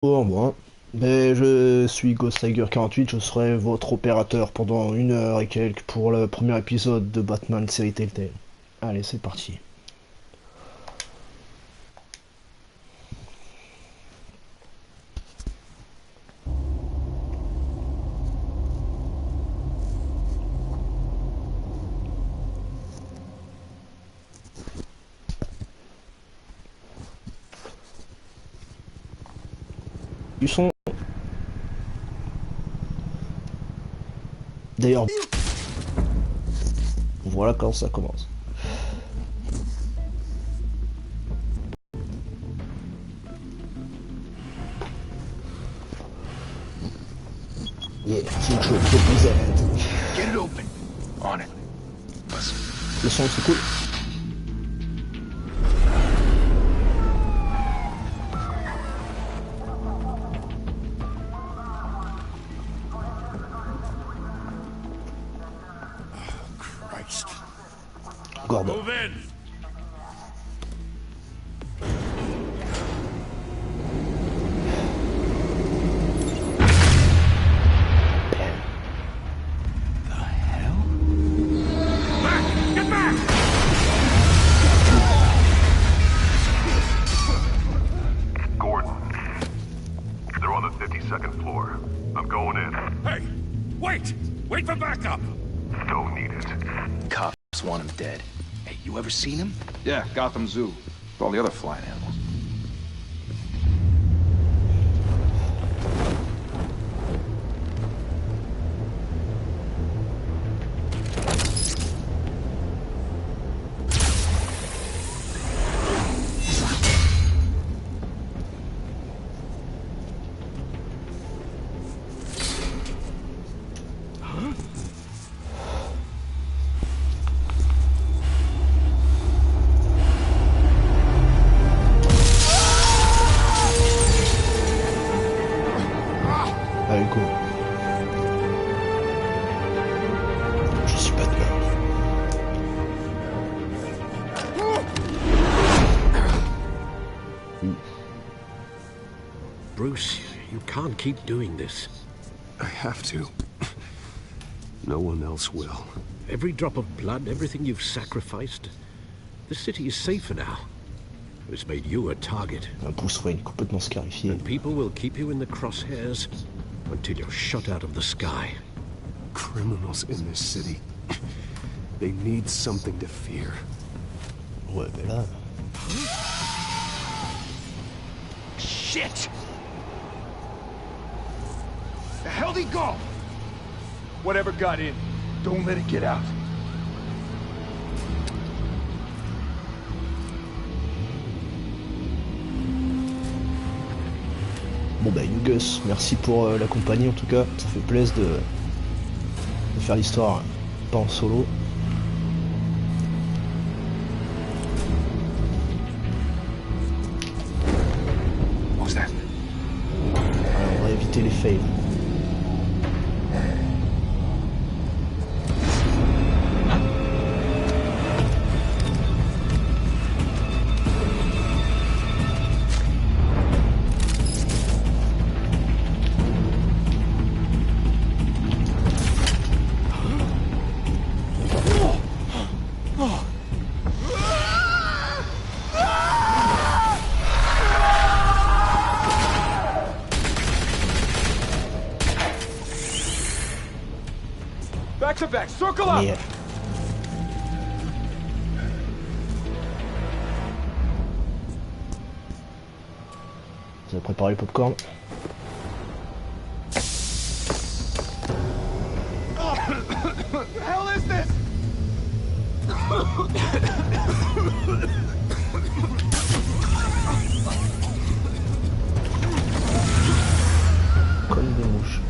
Pour moi, mais je suis Ghost Tiger 48, je serai votre opérateur pendant 1 heure et quelques pour le premier épisode de Batman série Telltale. Allez, c'est parti. Du son. D'ailleurs, voilà quand ça commence. Yeah, Future represent. Get it open. On it. Le son c'est cool. Christ. Gordon. Move in. Bam. The hell? Back! Get back! Gordon. They're on the 52nd floor. I'm going in. Hey! Wait! Wait for backup! Don't need it. Cops want him dead. Hey, you ever seen him? Yeah, Gotham Zoo. With all the other flying animals. Allez, go. Je suis Batman. Bruce, you can't keep doing this. I have to. No one else will. Every drop of blood, everything you've sacrificed. The city is safer now. It's made you a target, Un Bruce Wayne complètement scarifié. and people will keep you in the crosshairs until you're shot out of the sky. Criminals in this city. They need something to fear. Ouais, ben là. Shit! The hell'd he go? Whatever got in, don't let it get out. Bon bah Gus, merci pour la compagnie en tout cas, ça fait plaisir de faire l'histoire pas en solo. What was that? Alors, on va éviter les fails. Back to back, circle up! Mais vous avez préparé le popcorn. What the hell is this? Comme des mouches.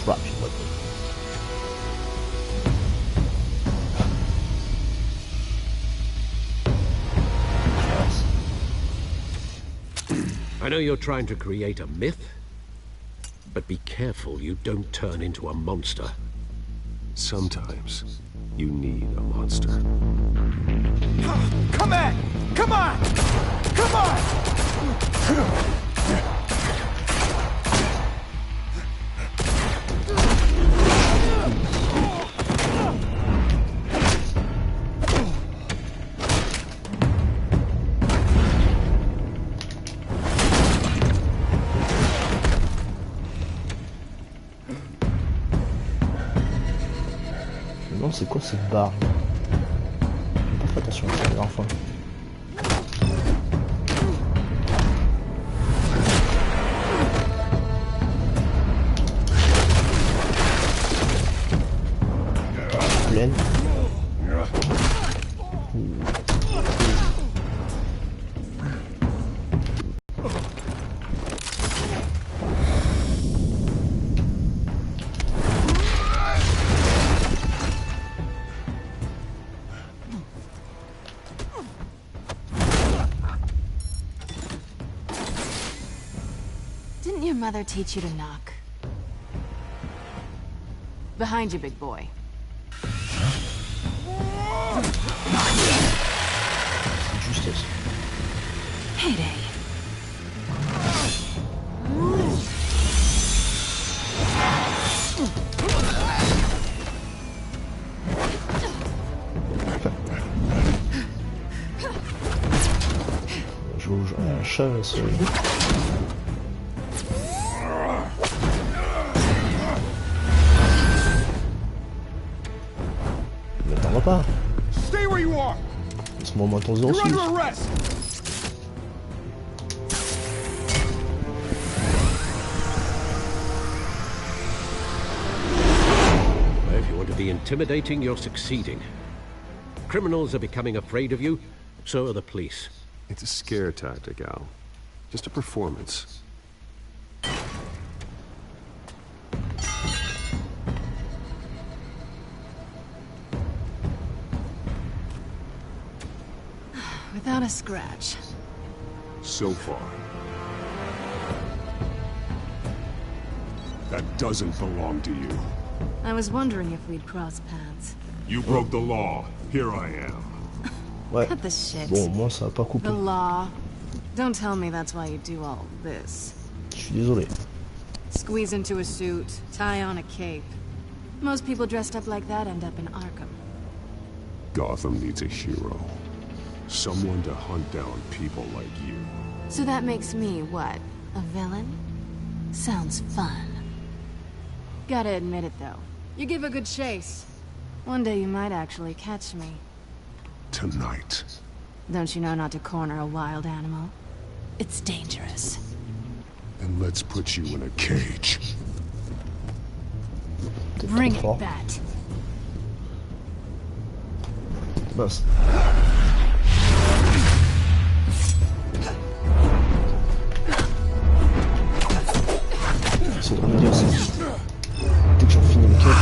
Drop your weapon. know you're trying to create a myth, but be careful you don't turn into a monster. Sometimes you need a monster. Come at! Come on! Come on! Non, c'est quoi cette barre? J'ai pas fait attention à ça la dernière fois. Pleine. Didn't your mother teach you to knock? Behind you, big boy. Justesse. Heyday. Je joue un chat, c'est... Mais t'en vas pas. Stay where you are! Laisse-moi moi ton 06. You're under arrest! Well, if you want to be intimidating, you're succeeding. Criminals are becoming afraid of you, so are the police. It's a scare tactic, Al. Just a performance. Without a scratch. So far. That doesn't belong to you. I was wondering if we'd cross paths. You broke the law. Here I am. Ouais. Cut the shit. Bon, moi ça va pas couper. The law. Don't tell me that's why you do all this. Je suis désolé. Squeeze into a suit, tie on a cape. Most people dressed up like that end up in Arkham. Gotham needs a hero. Someone to hunt down people like you. So that makes me, what, a villain? Sounds fun. Gotta admit it, though. You give a good chase. One day you might actually catch me. Tonight. Don't you know not to corner a wild animal? It's dangerous. Then let's put you in a cage. T'es Bring trop it, fort. Bat. Basse. C'est de me dire ça. Dès que j'en finis le quête.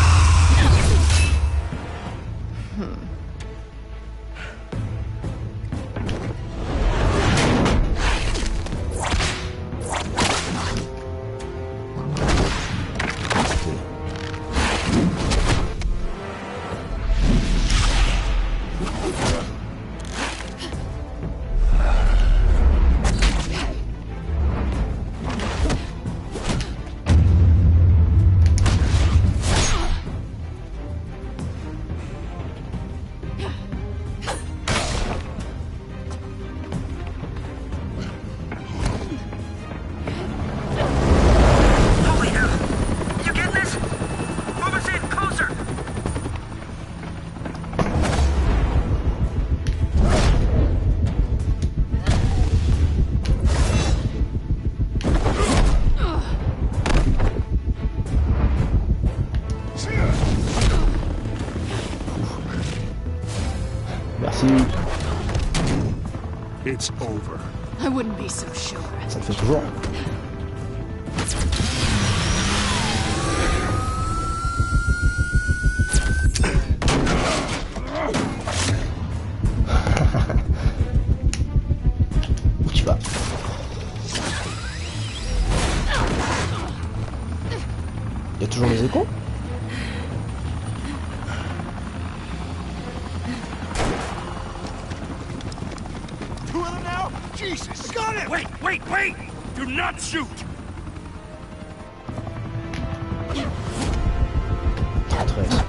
Merci. It's over. I wouldn't be so sure. Ça le fait toujours. Où tu vas? Y a toujours les échos? Two of them now? Jesus! Got him! Wait! Do not shoot! 13.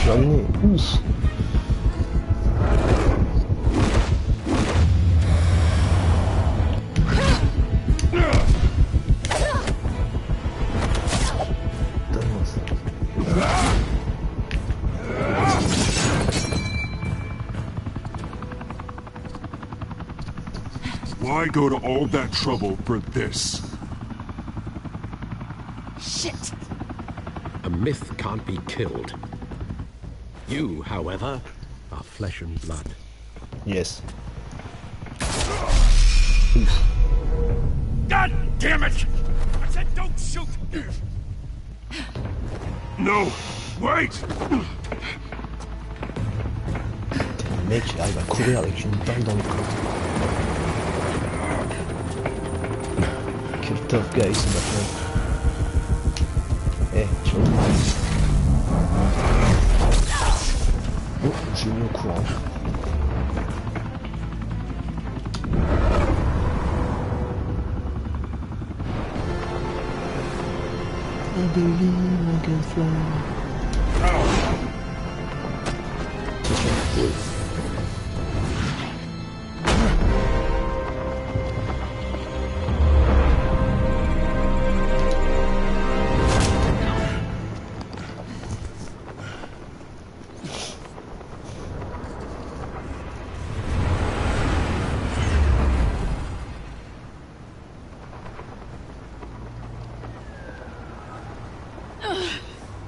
Jamais. Ouf. Donne-moi ça. Why go to all that trouble for this? Shit! A myth can't be killed. You, however, are flesh and blood. Yes. God damn it! I said don't shoot! No! Wait! Le mec, il arrive à courir avec une balle dans le côte. Quel tough guy ce maintenant. Eh, tu vois. Oh, j'ai mis au courant. I believe I can fly.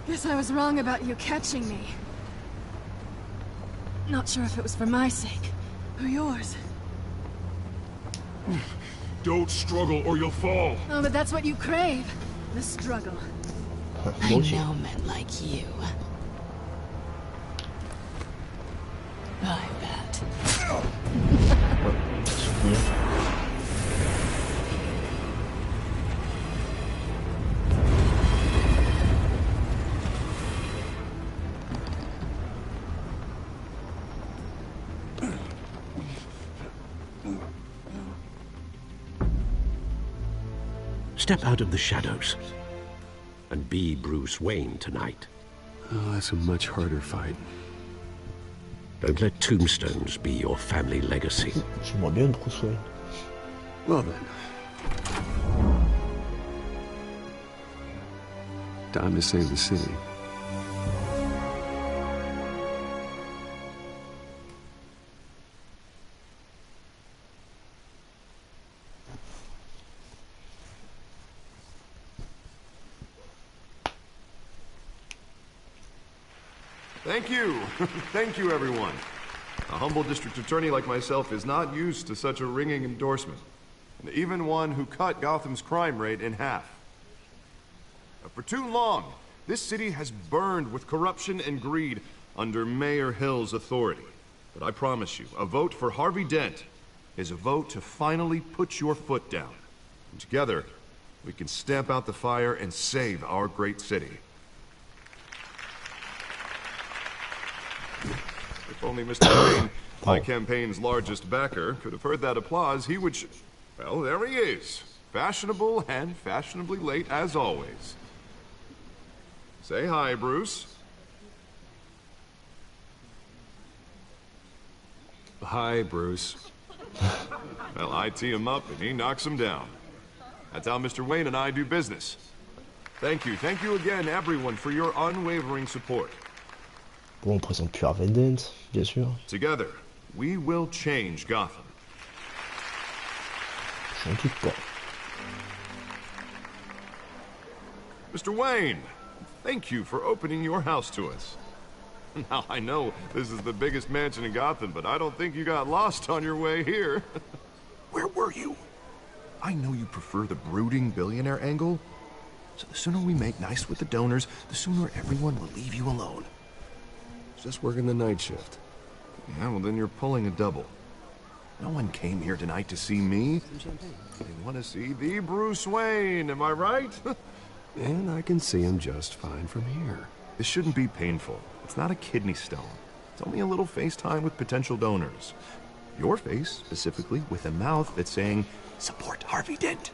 Guess I was wrong about you catching me. Not sure if it was for my sake, or yours. Don't struggle or you'll fall. Oh, but that's what you crave. The struggle. I know men like you. I bet. Step out of the shadows and be Bruce Wayne tonight. Oh, that's a much harder fight. Don't let tombstones be your family legacy. J'aimerais bien être Bruce Wayne. Well then. Time to save the city. Thank you. Thank you, everyone. A humble district attorney like myself is not used to such a ringing endorsement. And even one who cut Gotham's crime rate in half. For too long, this city has burned with corruption and greed under Mayor Hill's authority. But I promise you, a vote for Harvey Dent is a vote to finally put your foot down. And together, we can stamp out the fire and save our great city. If only Mr. Wayne, my campaign's largest backer, could have heard that applause, he would well, there he is. Fashionable and fashionably late as always. Say hi, Bruce. Hi, Bruce. Well, I tee him up and he knocks him down. That's how Mr. Wayne and I do business. Thank you again, everyone, for your unwavering support. Bon, on présente plus Harvey Dent, bien sûr. Together, we will change Gotham. J'en doute pas. Mr. Wayne, thank you for opening your house to us. Now, I know this is the biggest mansion in Gotham, but I don't think you got lost on your way here. Where were you? I know you prefer the brooding billionaire angle, so the sooner we make nice with the donors, the sooner everyone will leave you alone. Just working the night shift. Yeah, well then you're pulling a double. No one came here tonight to see me. They want to see the Bruce Wayne, am I right? And I can see him just fine from here. This shouldn't be painful. It's not a kidney stone. It's only a little FaceTime with potential donors. Your face, specifically, with a mouth that's saying, support Harvey Dent.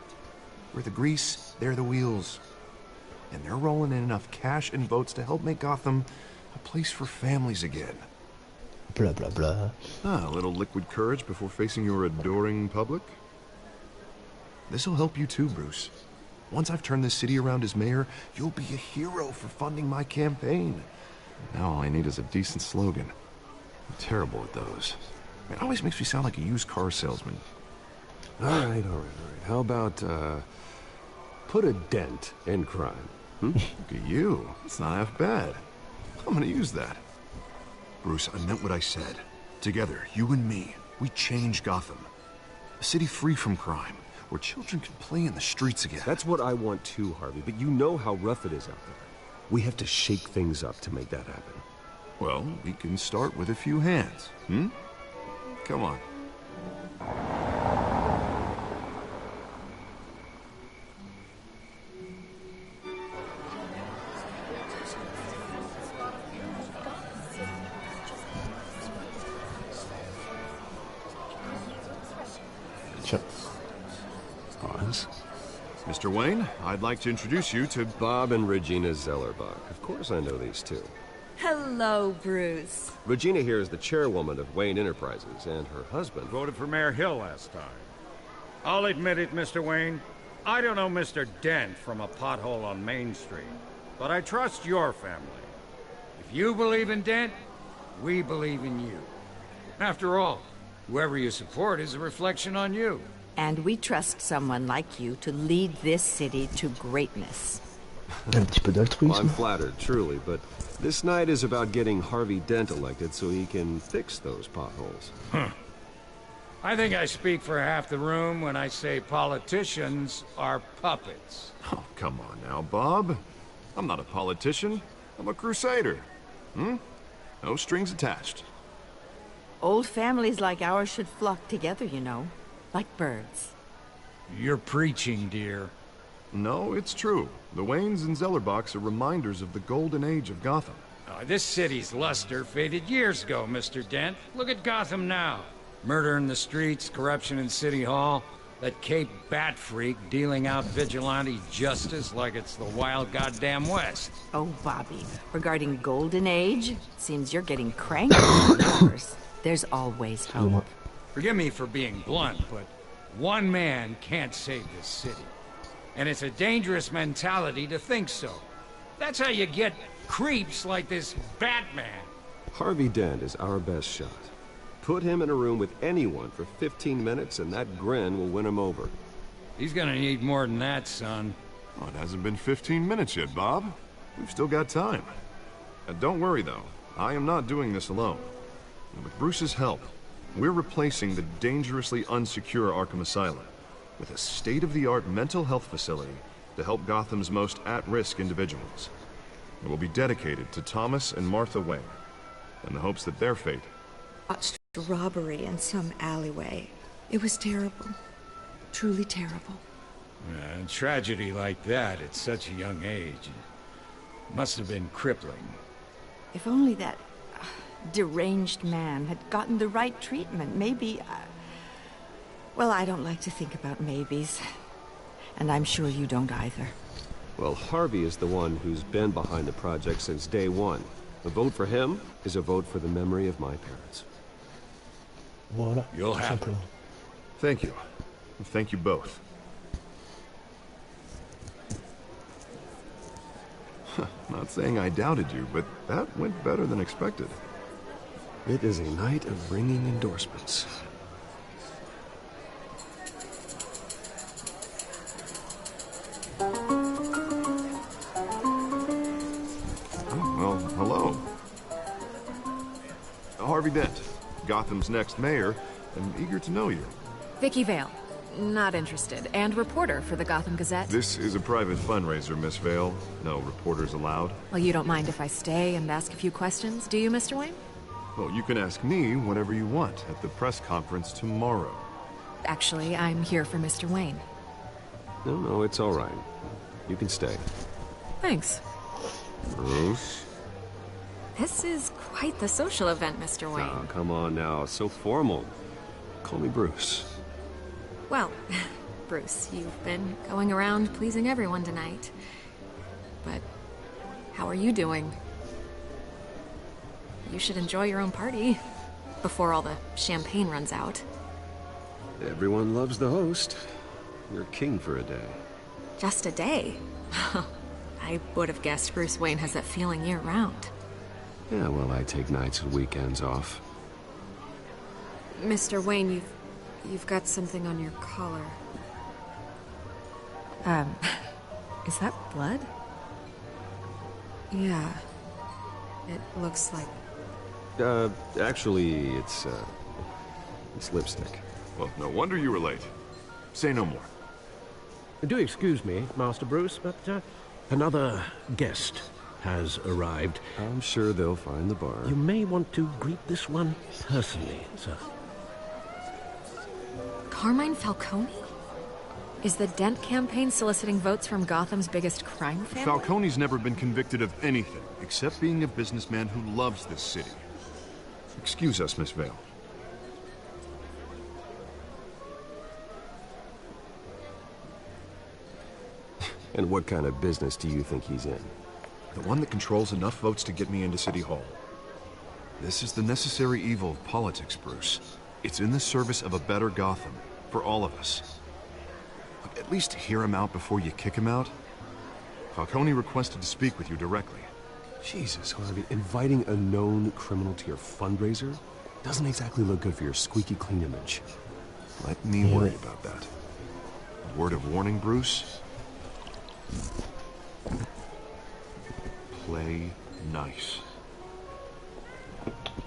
We're the grease, they're the wheels. And they're rolling in enough cash and votes to help make Gotham a place for families again. Blah, blah, blah. Ah, a little liquid courage before facing your adoring public. This'll help you too, Bruce. Once I've turned this city around as mayor, you'll be a hero for funding my campaign. Now all I need is a decent slogan. I'm terrible at those. It always makes me sound like a used car salesman. All right. How about, put a dent in crime? Look at you. It's not half bad. I'm gonna use that. Bruce, I meant what I said. Together, you and me, we change Gotham. A city free from crime, where children can play in the streets again. That's what I want too, Harvey, but you know how rough it is out there. We have to shake things up to make that happen. Well, we can start with a few hands, Come on. Pause. Mr. Wayne, I'd like to introduce you to Bob and Regina Zellerbach. Of course I know these two. Hello, Bruce. Regina here is the chairwoman of Wayne Enterprises, and her husband... Voted for Mayor Hill last time. I'll admit it, Mr. Wayne. I don't know Mr. Dent from a pothole on Main Street, but I trust your family. If you believe in Dent, we believe in you. After all, whoever you support is a reflection on you. And we trust someone like you to lead this city to greatness. Un petit peu Well, d'altruisme. I'm flattered, truly, but this night is about getting Harvey Dent elected so he can fix those potholes. I think I speak for half the room when I say politicians are puppets. Oh, come on now, Bob. I'm not a politician. I'm a crusader. No strings attached. Old families like ours should flock together, you know, like birds. You're preaching, dear. No, it's true. The Waynes and Zellerbachs are reminders of the golden age of Gotham. This city's luster faded years ago, Mr. Dent. Look at Gotham now. Murder in the streets, corruption in City Hall, that Cape Bat freak dealing out vigilante justice like it's the wild goddamn West. Oh, Bobby, regarding Golden Age, seems you're getting cranky on yours. There's always hope. Forgive me for being blunt, but one man can't save this city. And it's a dangerous mentality to think so. That's how you get creeps like this Batman. Harvey Dent is our best shot. Put him in a room with anyone for 15 minutes and that grin will win him over. He's gonna need more than that, son. Oh, it hasn't been 15 minutes yet, Bob. We've still got time. Don't worry, though. I am not doing this alone. And with Bruce's help, we're replacing the dangerously unsecure Arkham Asylum with a state-of-the-art mental health facility to help Gotham's most at-risk individuals. It will be dedicated to Thomas and Martha Wayne, in the hopes that their fate... Watched a robbery in some alleyway. It was terrible. Truly terrible. A tragedy like that at such a young age must have been crippling. If only that deranged man had gotten the right treatment, maybe... Well, I don't like to think about maybes. And I'm sure you don't either. Well, Harvey is the one who's been behind the project since day one. A vote for him is a vote for the memory of my parents. Voilà. You'll have it. Thank you. Thank you both. Not saying I doubted you, but that went better than expected. It is a night of ringing endorsements. Well, hello. Harvey Dent, Gotham's next mayor, and eager to know you. Vicky Vale. Not interested. And reporter for the Gotham Gazette. This is a private fundraiser, Miss Vale. No reporters allowed. Well, you don't mind if I stay and ask a few questions, do you, Mr. Wayne? Well, you can ask me whatever you want at the press conference tomorrow. Actually, I'm here for Mr. Wayne. No, it's all right. You can stay. Thanks. Bruce? This is quite the social event, Mr. Wayne. Oh, come on now. So formal. Call me Bruce. Well, Bruce, you've been going around pleasing everyone tonight. But how are you doing? You should enjoy your own party before all the champagne runs out. Everyone loves the host. You're king for a day. Just a day? I would have guessed Bruce Wayne has that feeling year-round. Yeah, well, I take nights and weekends off. Mr. Wayne, you've got something on your collar. Is that blood? Yeah. It looks like... Actually, it's lipstick. Well, no wonder you were late. Say no more. Do excuse me, Master Bruce, but another guest has arrived. I'm sure they'll find the bar. You may want to greet this one personally, sir. Carmine Falcone? Is the Dent campaign soliciting votes from Gotham's biggest crime family? Falcone's never been convicted of anything, except being a businessman who loves this city. Excuse us, Miss Vale. And what kind of business do you think he's in? The one that controls enough votes to get me into City Hall. This is the necessary evil of politics, Bruce. It's in the service of a better Gotham, for all of us. Look, at least hear him out before you kick him out. Falcone requested to speak with you directly. Jesus, Harvey, inviting a known criminal to your fundraiser doesn't exactly look good for your squeaky clean image. Let me worry about that. Word of warning, Bruce? Play nice.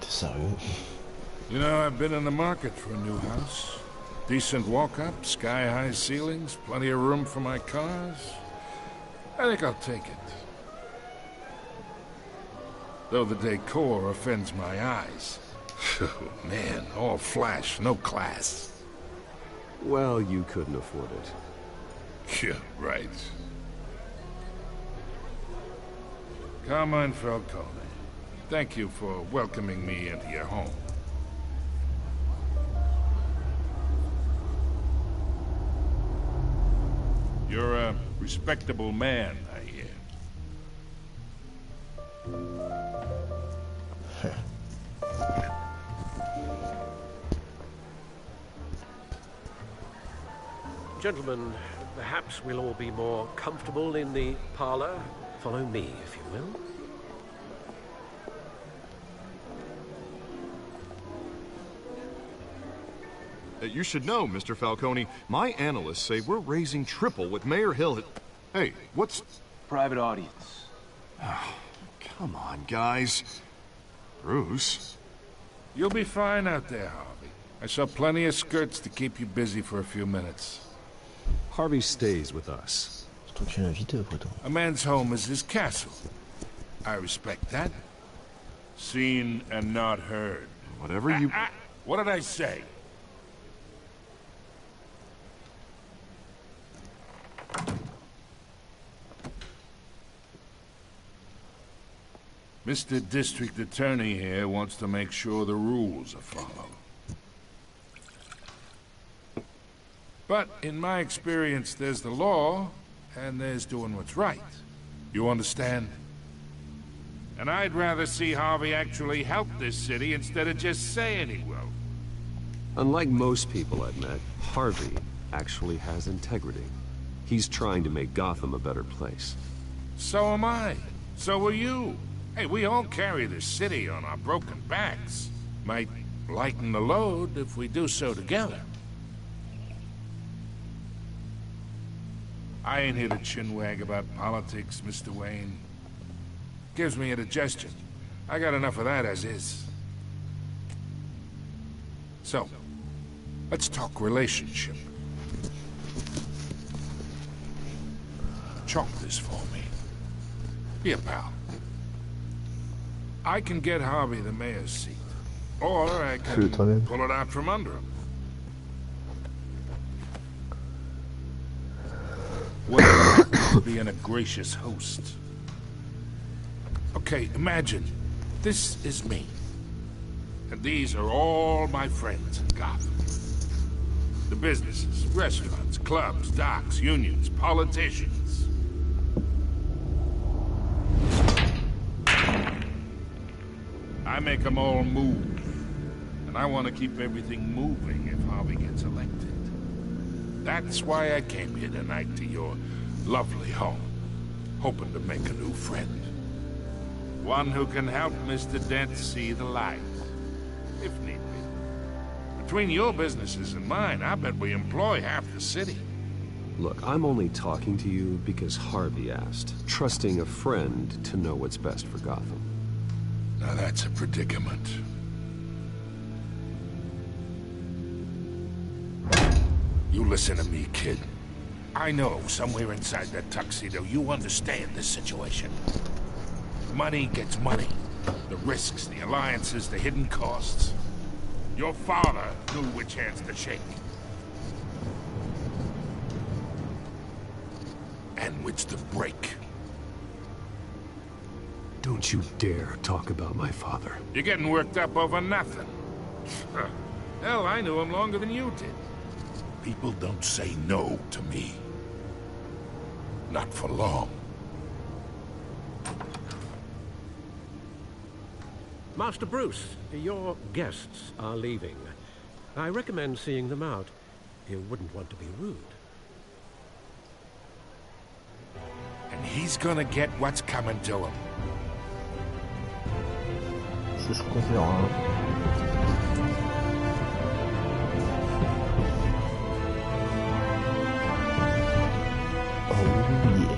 T'es sérieux? You know, I've been in the market for a new house. Decent walk-up, sky-high ceilings, plenty of room for my cars. I think I'll take it. Though the decor offends my eyes. Oh, man, all flash, no class. Well, you couldn't afford it. Yeah, right. Carmine Falcone, thank you for welcoming me into your home. You're a respectable man, I hear. Gentlemen, perhaps we'll all be more comfortable in the parlor. Follow me, if you will. You should know, Mr. Falcone, my analysts say we're raising triple what Mayor Hill had... Hey, what's... Private audience. Oh, come on, guys. Bruce? You'll be fine out there, Harvey. I saw plenty of skirts to keep you busy for a few minutes. Harvey stays with us. C'est toi qui l'as invité, après toi. A man's home is his castle. I respect that. Seen and not heard. Whatever you... What did I say? Mr. District Attorney here wants to make sure the rules are followed. But in my experience, there's the law, and there's doing what's right. You understand? And I'd rather see Harvey actually help this city instead of just saying he will. Unlike most people I've met, Harvey actually has integrity. He's trying to make Gotham a better place. So am I. So are you. Hey, we all carry this city on our broken backs. Might lighten the load if we do so together. I ain't here to chinwag about politics, Mr. Wayne. Gives me indigestion. I got enough of that as is. So, let's talk relationship. Chalk this for me. Be a pal. I can get Harvey the mayor's seat. Or I Fais-le can toi-même. pull it out from under him. Well, being a gracious host. Okay, imagine this is me. And these are all my friends in Gotham. The businesses, restaurants, clubs, docks, unions, politicians. I make them all move. And I want to keep everything moving if Harvey gets elected. That's why I came here tonight to your lovely home, hoping to make a new friend. One who can help Mr. Dent see the light, if need be. Between your businesses and mine, I bet we employ half the city. Look, I'm only talking to you because Harvey asked, trusting a friend to know what's best for Gotham. Now that's a predicament. You listen to me, kid. I know somewhere inside that tuxedo you understand this situation. Money gets money. The risks, the alliances, the hidden costs. Your father knew which hands to shake. And which to break. Don't you dare talk about my father. You're getting worked up over nothing. Hell, I knew him longer than you did. People don't say no to me. Not for long. Master Bruce, your guests are leaving. I recommend seeing them out. You wouldn't want to be rude. And he's gonna get what's coming to him. C'est ce qu'on verra. Oh yeah.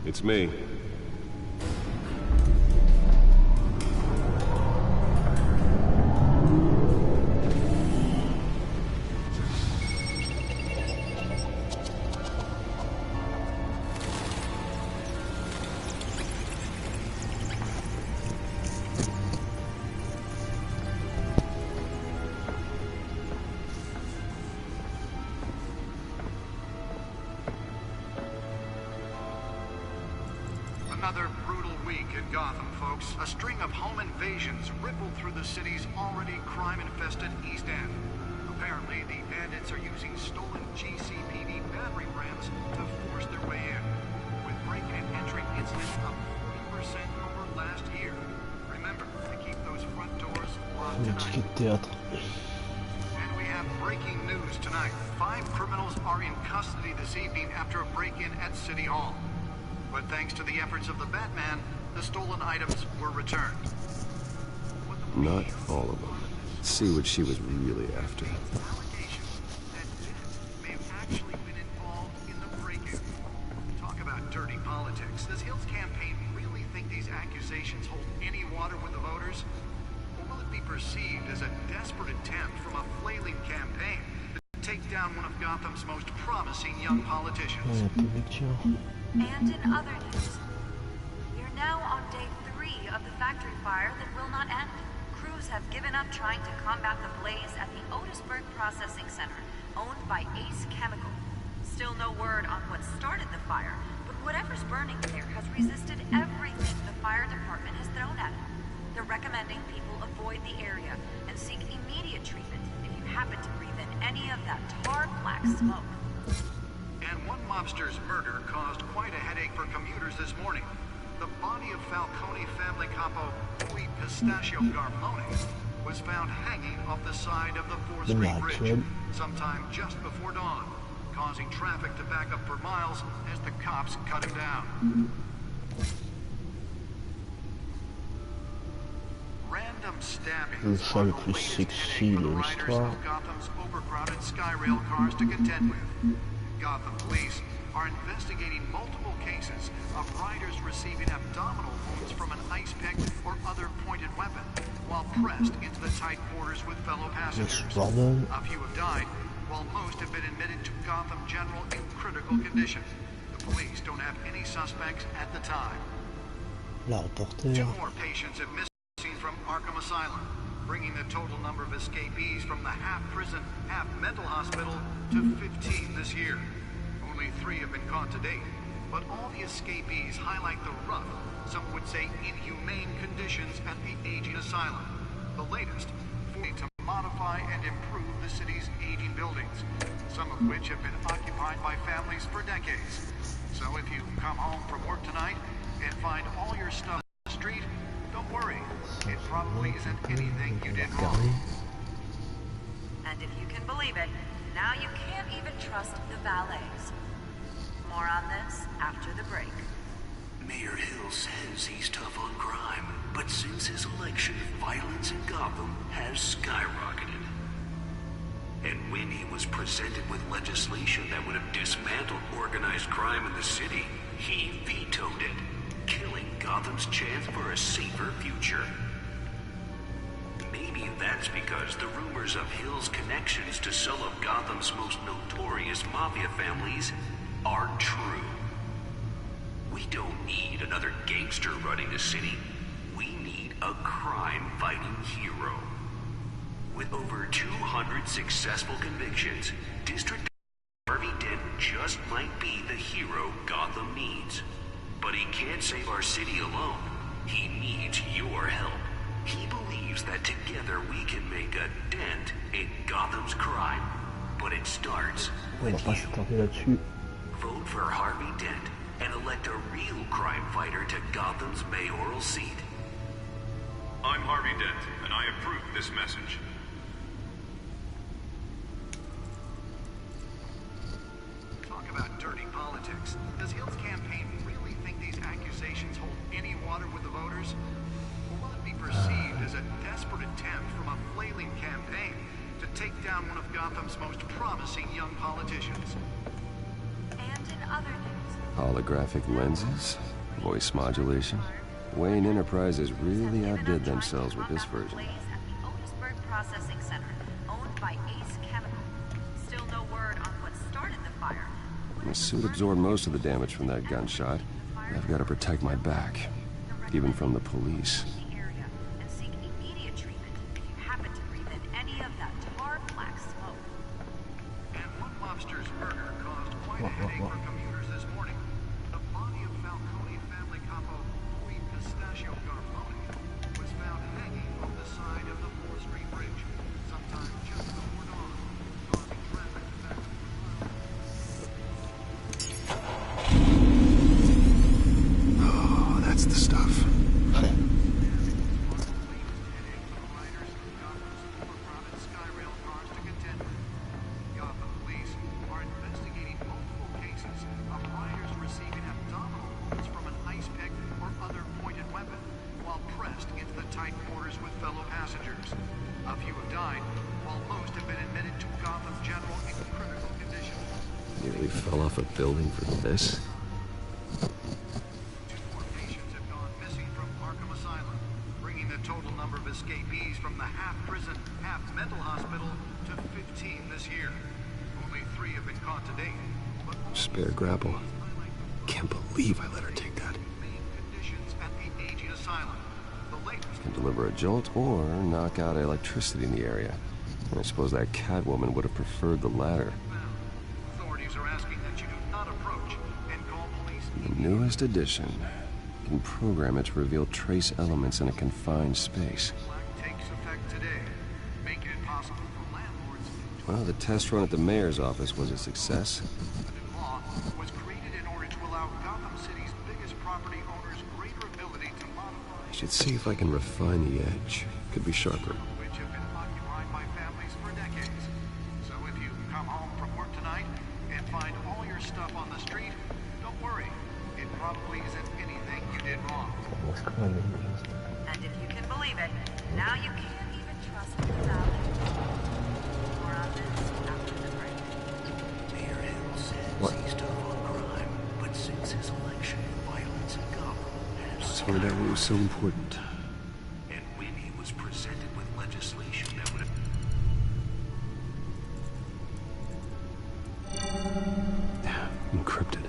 It's me. Another brutal week in Gotham, folks. A string of home invasions rippled through the city's already crime-infested East End. Apparently, the bandits are using stolen GCPD battery rams to force their way in, with break-in and entry incidents up 40% over last year. Remember to keep those front doors locked Le tonight. ticket de théâtre. And we have breaking news tonight. 5 criminals are in custody this evening after a break-in at City Hall. But thanks to the efforts of the Batman, the stolen items were returned. Not all of them. See what she was really after. Allegations that Dent may have actually been involved in the break-in. Talk about dirty politics. Does Hill's campaign really think these accusations hold any water with the voters? Or will it be perceived as a desperate attempt from a flailing campaign to take down one of Gotham's most promising young politicians? And in other news, we are now on day 3 of the factory fire that will not end. Crews have given up trying to combat the blaze at the Otisburg Processing Center, owned by Ace Chemical. Still no word on what started the fire, but whatever's burning there has resisted everything the fire department has thrown at it. They're recommending people avoid the area and seek immediate treatment if you happen to breathe in any of that tar black smoke. And one mobster's murder caused quite a headache for commuters this morning. The body of Falcone family capo Louis Pistachio Garmone was found hanging off the side of the 4th Street Bridge sometime just before dawn, causing traffic to back up for miles as the cops cut him down. Random Le chat le plus sexy de l'histoire. Gotham's overcrowded Skyrail cars to contend with. Gotham police are investigating multiple cases of riders receiving abdominal wounds from an ice pick or other pointed weapon while pressed into the tight quarters with fellow passengers. A few have died, while most have been admitted to Gotham General in critical condition. The police don't have any suspects at the time. La reporter. 2 more patients have missing from Arkham Asylum, bringing the total number of escapees from the half-prison, half-mental hospital to 15 this year. Only 3 have been caught to date, but all the escapees highlight the rough, some would say inhumane conditions at the aging asylum. The latest, to modify and improve the city's aging buildings, some of which have been occupied by families for decades. So if you come home from work tonight and find all your stuff on the street, don't worry. It probably isn't anything you did wrong. And if you can believe it, now you can't even trust the valets. More on this after the break. Mayor Hill says he's tough on crime, but since his election, violence in Gotham has skyrocketed. And when he was presented with legislation that would have dismantled organized crime in the city, he vetoed it, killing Gotham's chance for a safer future. Maybe that's because the rumors of Hill's connections to some of Gotham's most notorious mafia families are true. We don't need another gangster running the city. We need a crime-fighting hero. With over 200 successful convictions, District Harvey Dent just might be the hero Gotham needs. But he can't save our city alone. He needs your help. He believes that together we can make a dent in Gotham's crime. But it starts with you. Vote for Harvey Dent and elect a real crime fighter to Gotham's mayoral seat. I'm Harvey Dent, and I approve this message. Talk about dirty politics. Does Hill's campaign really think these accusations hold any water with the voters? Or will it be perceived as a desperate attempt from a flailing campaign to take down one of Gotham's most promising young politicians? And in other news, Holographic lenses? Voice modulation? Wayne Enterprises really outdid themselves with this version. Processing Center, owned by Ace Chemical. Still no word on what started the fire. My suit absorbed most of the damage from that gunshot. I've got to protect my back, even from the police. And seek immediate treatment if you happen to breathe in any of that tar black smoke. And one mobster's murder caused quite a headache for commuters this morning. The body of Falcone family capo Louis Pistachio Garfoni was found hanging on the side of the 4th Street Bridge, sometime just before dawn, causing traffic to back up. Oh, that's the stuff. Gotham police are investigating multiple cases of riders receiving abdominal wounds from an ice pick or other pointed weapon while pressed into the tight quarters with fellow passengers. A few have died, while most have been admitted to Gotham General in critical condition. Nearly fell off a building for this? 2 more patients have gone missing from Arkham Asylum, bringing the total number of escapees from the half-prison, half-mental hospital to 15 this year. Only 3 have been caught to date. But Spare grapple. Can't believe I let her take that. conditions at the aging asylum. The latest Can deliver a jolt or knock out electricity in the area. And I suppose that Catwoman would have preferred the latter. authorities are asking that you do not approach and call police. The newest addition. You can program it to reveal trace elements in a confined space. Takes effect today, making it possible for landlords. Well, the test run at the mayor's office was a success. The new law was created in order to allow Gotham City's biggest property owners greater ability to modify I should see if I can refine the edge. Could be sharper. which have been occupied by families for decades. So if you come home from work tonight and find all your stuff on the street, don't worry. It probably isn't anything you did wrong. And And if you can believe it, now you can't even trust me without it. More on this after the break. Mayor Hill says he's tough on crime, but since his election, violence in Gotham has Let's find out what was so important. And when he was presented with legislation that would Encrypted.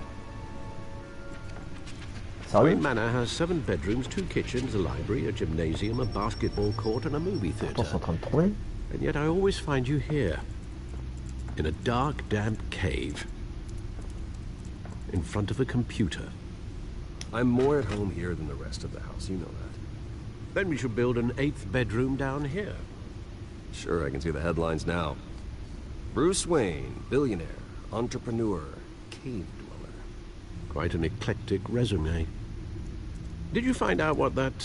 Wayne Manor has 7 bedrooms, 2 kitchens, a library, a gymnasium, a basketball court, and a movie theatre. And yet I always find you here, in a dark, damp cave, in front of a computer. I'm more at home here than the rest of the house, you know that. Then we should build an 8th bedroom down here. Sure, I can see the headlines now. Bruce Wayne, billionaire, entrepreneur, cave dweller. Quite an eclectic resume. Did you find out what that,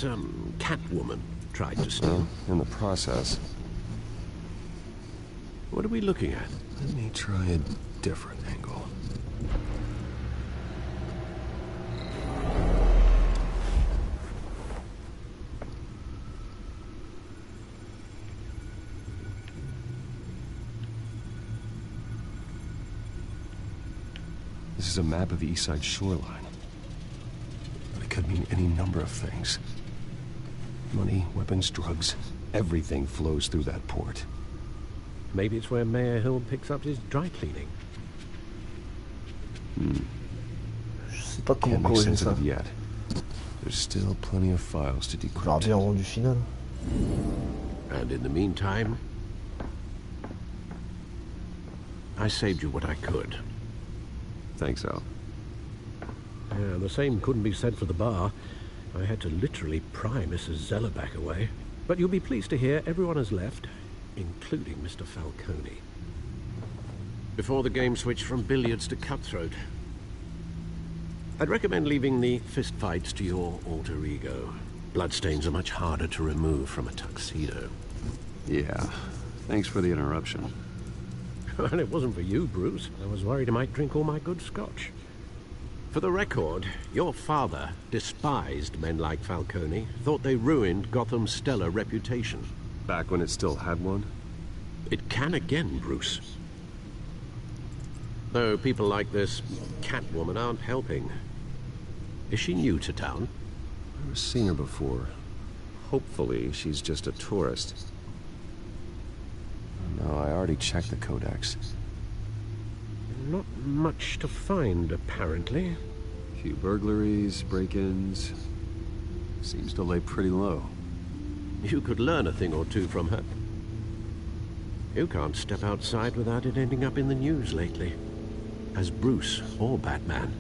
Catwoman tried to steal? In the process. What are we looking at? Let me try a different angle. This is a map of the East Side shoreline. But it could mean any number of things. Money, weapons, drugs, everything flows through that port. Maybe it's where Mayor Hill picks up his dry cleaning. Je sais pas comment Can't make corriger sense ça. of it yet. There's still plenty of files to On verra decrypt. bien au rendu final. And in the meantime, I saved you what I could. Thanks, Al. Yeah, the same couldn't be said for the bar. I had to literally pry Mrs. Zellerback away. But you'll be pleased to hear everyone has left, including Mr. Falcone. Before the game switched from billiards to cutthroat. I'd recommend leaving the fistfights to your alter ego. Bloodstains are much harder to remove from a tuxedo. Yeah. Thanks for the interruption. Well, it wasn't for you, Bruce. I was worried I might drink all my good scotch. For the record, your father despised men like Falcone, thought they ruined Gotham's stellar reputation. Back when it still had one? It can again, Bruce. Though people like this Catwoman aren't helping. Is she new to town? I've seen her before. Hopefully, she's just a tourist. No, I already checked the codex. Not much to find, apparently. A few burglaries, break-ins. Seems to lay pretty low. You could learn a thing or two from her. You can't step outside without it ending up in the news lately. As Bruce or Batman.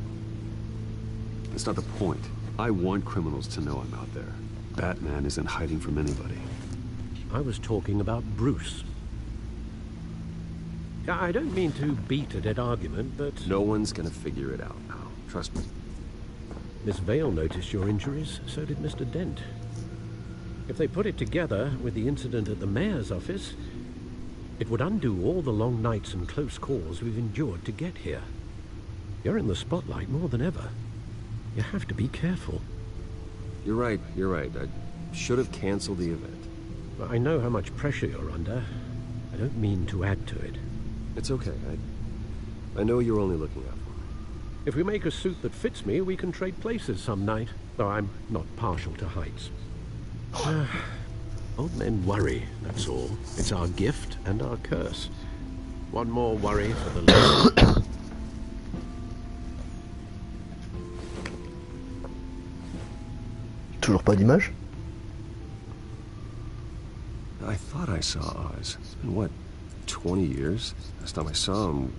That's not the point. I want criminals to know I'm out there. Batman isn't hiding from anybody. I was talking about Bruce. I don't mean to beat a dead argument, but... No one's gonna figure it out, Al. Trust me. Miss Vale noticed your injuries, so did Mr. Dent. If they put it together with the incident at the mayor's office, it would undo all the long nights and close calls we've endured to get here. You're in the spotlight more than ever. You have to be careful. You're right. I should have canceled the event. I know how much pressure you're under. I don't mean to add to it. It's okay. I know you're only looking out for me. If we make a suit that fits me, we can trade places some night. Though I'm not partial to heights. Old men worry, that's all. It's our gift and our curse. One more worry for the list. Toujours pas d'image? I thought I saw Oz. It's been, what, 20 years? Last time I saw him,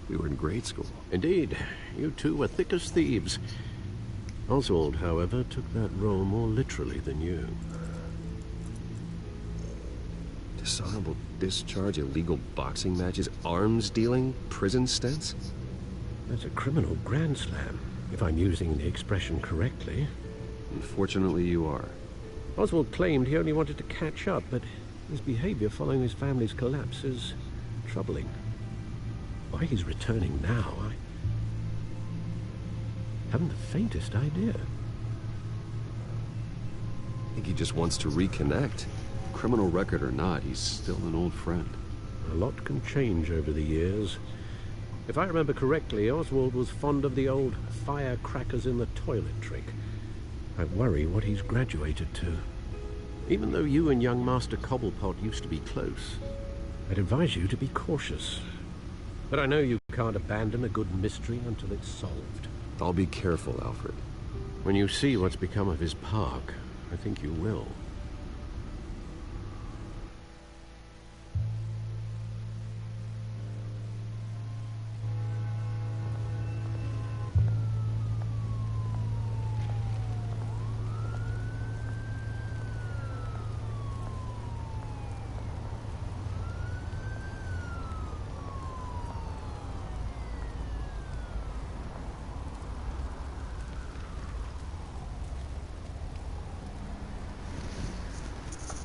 we were in grade school. Indeed. You two were thick as thieves. Oswald, however, took that role more literally than you. Dishonorable discharge, illegal boxing matches, arms dealing, prison stints? That's a criminal grand slam, if I'm using the expression correctly. Unfortunately, you are. Oswald claimed he only wanted to catch up, but his behavior following his family's collapse is troubling. Why he's returning now, I haven't the faintest idea. I think he just wants to reconnect. Criminal record or not, he's still an old friend. A lot can change over the years. If I remember correctly, Oswald was fond of the old firecrackers in the toilet trick. I worry what he's graduated to. Even though you and young Master Cobblepot used to be close, I'd advise you to be cautious. But I know you can't abandon a good mystery until it's solved. I'll be careful, Alfred. When you see what's become of his park, I think you will.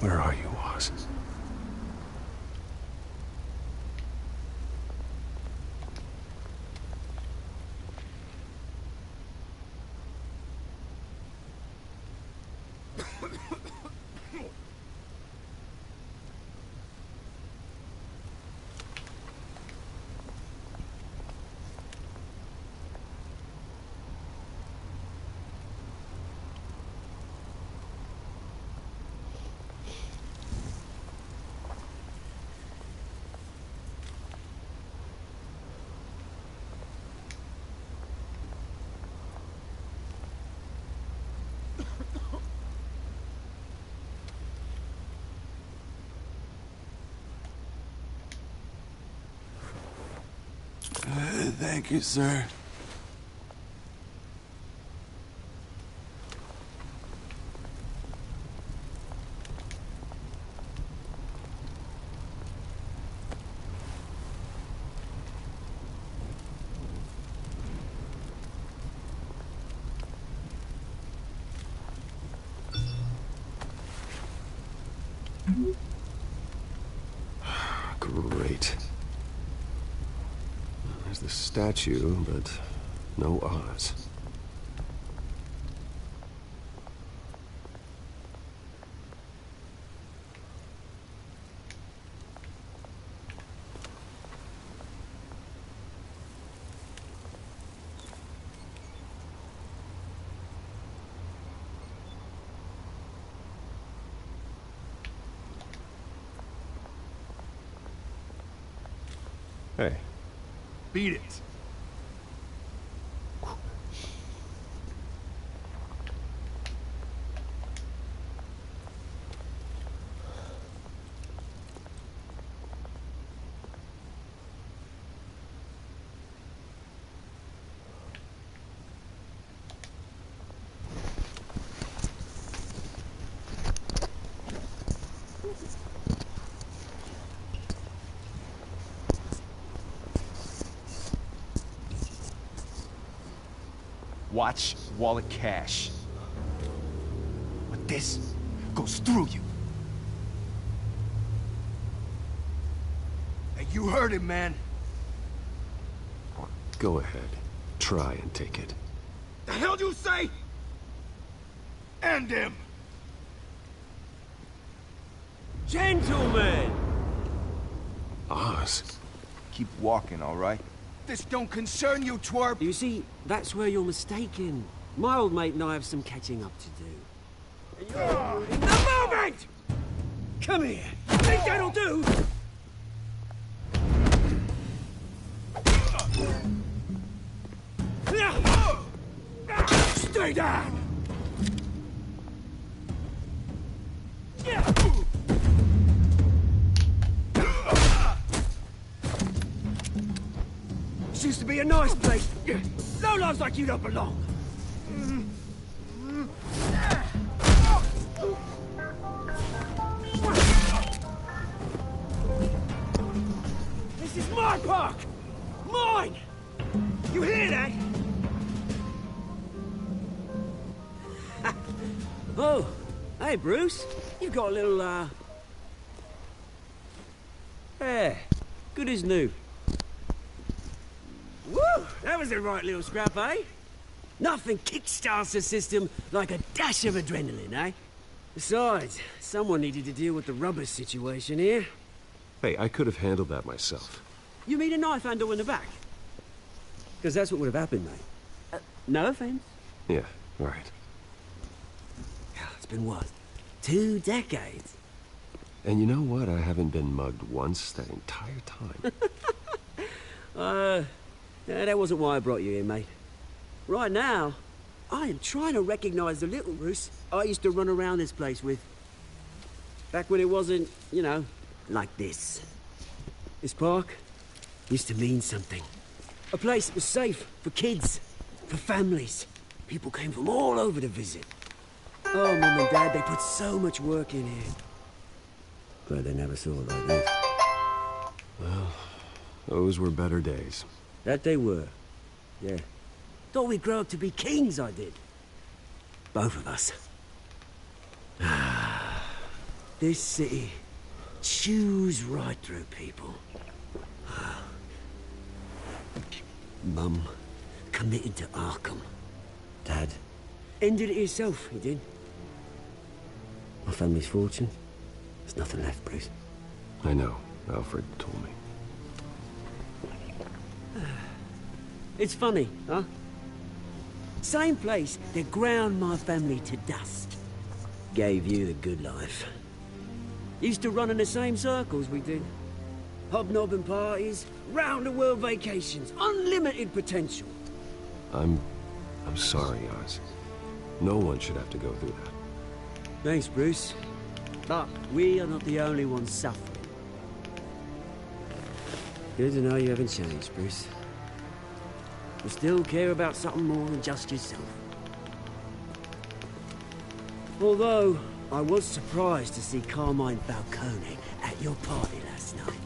Where are you, Oz? Thank you, sir. Great. There's the statue, but no Oz. Hey. Beat it. Watch wallet cash. But this goes through you. Hey, you heard him, man. Go ahead. Try and take it. The hell do you say? End him. Gentlemen! Oz. Keep walking, all right? This don't concern you, twerp. You see, that's where you're mistaken. My old mate and I have some catching up to do. And you're in the moment! Come here. Think that'll do? Stay down! This used to be a nice place. No lives like you don't belong. This is my park! Mine! You hear that? Oh, hey, Bruce. You've got a little, Yeah, good as new. Woo! That was a right little scrap, eh? Nothing kickstarts the system like a dash of adrenaline, eh? Besides, someone needed to deal with the rubber situation here. Hey, I could have handled that myself. You mean a knife handle in the back? Because that's what would have happened, mate. No offense. Yeah, right. It's been what? 2 decades? And you know what? I haven't been mugged once that entire time. That wasn't why I brought you here, mate. Right now, I am trying to recognize the little Bruce I used to run around this place with. Back when it wasn't, you know, like this. This park used to mean something. A place that was safe for kids, for families. People came from all over to visit. Oh, Mum and Dad, they put so much work in here. Glad they never saw it like this. Well, those were better days. That they were. Yeah. Thought we'd grow up to be kings, I did. Both of us. This city chews right through people. Mum committed to Arkham. Dad ended it himself, he did. My family's fortune. There's nothing left, Bruce. I know. Alfred told me. It's funny, huh? Same place that ground my family to dust. Gave you the good life. Used to run in the same circles we did. Hobnobbing parties, round-the-world vacations, unlimited potential. I'm sorry, Oz. No one should have to go through that. Thanks, Bruce. But we are not the only ones suffering. Good to know you haven't changed, Bruce. You still care about something more than just yourself. Although, I was surprised to see Carmine Falcone at your party last night.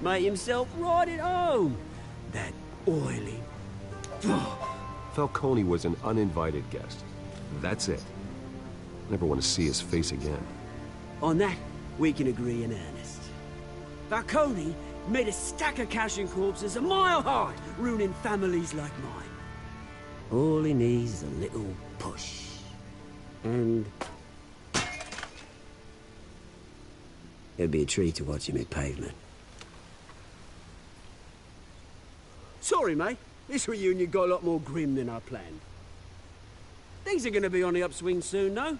Made himself right at home. That oily... Falcone was an uninvited guest. That's it. Never want to see his face again. On that, we can agree in earnest. Falcone made a stack of cash and corpses a mile high, ruining families like mine. All he needs is a little push. And... it'd be a treat to watch him hit pavement. Sorry, mate. This reunion got a lot more grim than I planned. Things are gonna be on the upswing soon, though.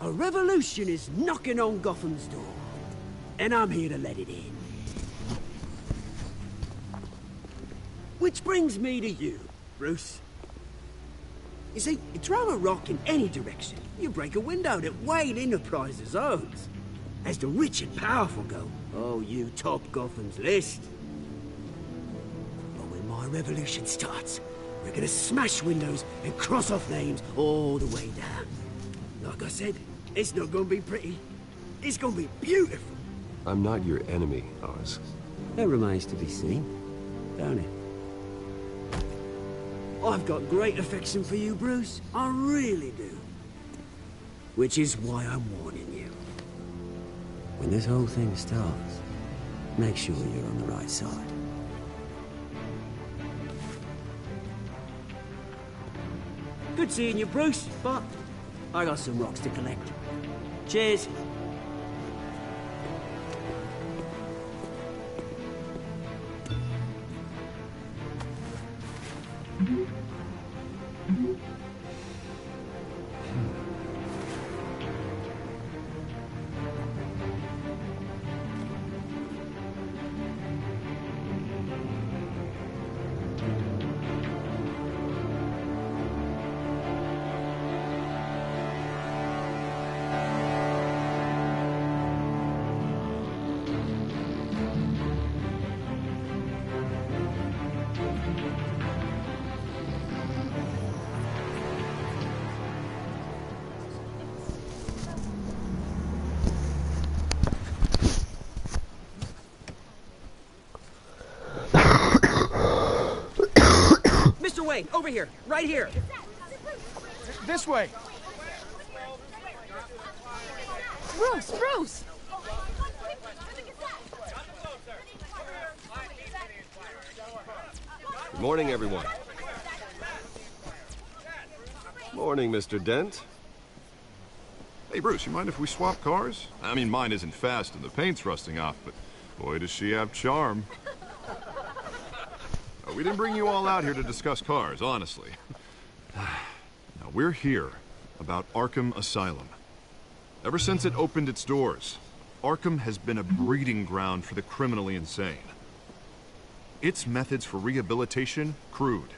A revolution is knocking on Gotham's door. And I'm here to let it in. Which brings me to you, Bruce. You see, you throw a rock in any direction, you break a window that Wayne Enterprises owns. As the rich and powerful go, oh, you top Gotham's list. But when my revolution starts, we're gonna smash windows and cross off names all the way down. Like I said, it's not gonna be pretty. It's gonna be beautiful. I'm not your enemy, Oz. That remains to be seen, don't it? I've got great affection for you, Bruce. I really do. Which is why I'm warning you. When this whole thing starts, make sure you're on the right side. Good seeing you, Bruce, but I got some rocks to collect. Cheers. Mr. Wayne, over here, right here. This way. Bruce, Bruce! Good morning, everyone. Morning, Mr. Dent. Hey, Bruce, you mind if we swap cars? I mean, mine isn't fast and the paint's rusting off, but boy, does she have charm. We didn't bring you all out here to discuss cars, honestly. Now, we're here about Arkham Asylum. Ever since it opened its doors, Arkham has been a breeding ground for the criminally insane. Its methods for rehabilitation, crude.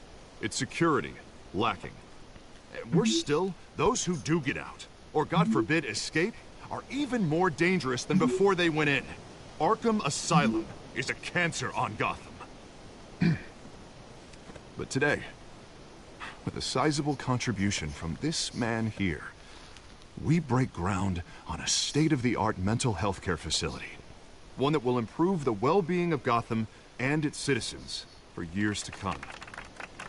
Its security, lacking. Worse still, those who do get out, or God forbid escape, are even more dangerous than before they went in. Arkham Asylum is a cancer on Gotham. But today, with a sizable contribution from this man here, we break ground on a state-of-the-art mental health care facility. One that will improve the well-being of Gotham and its citizens for years to come.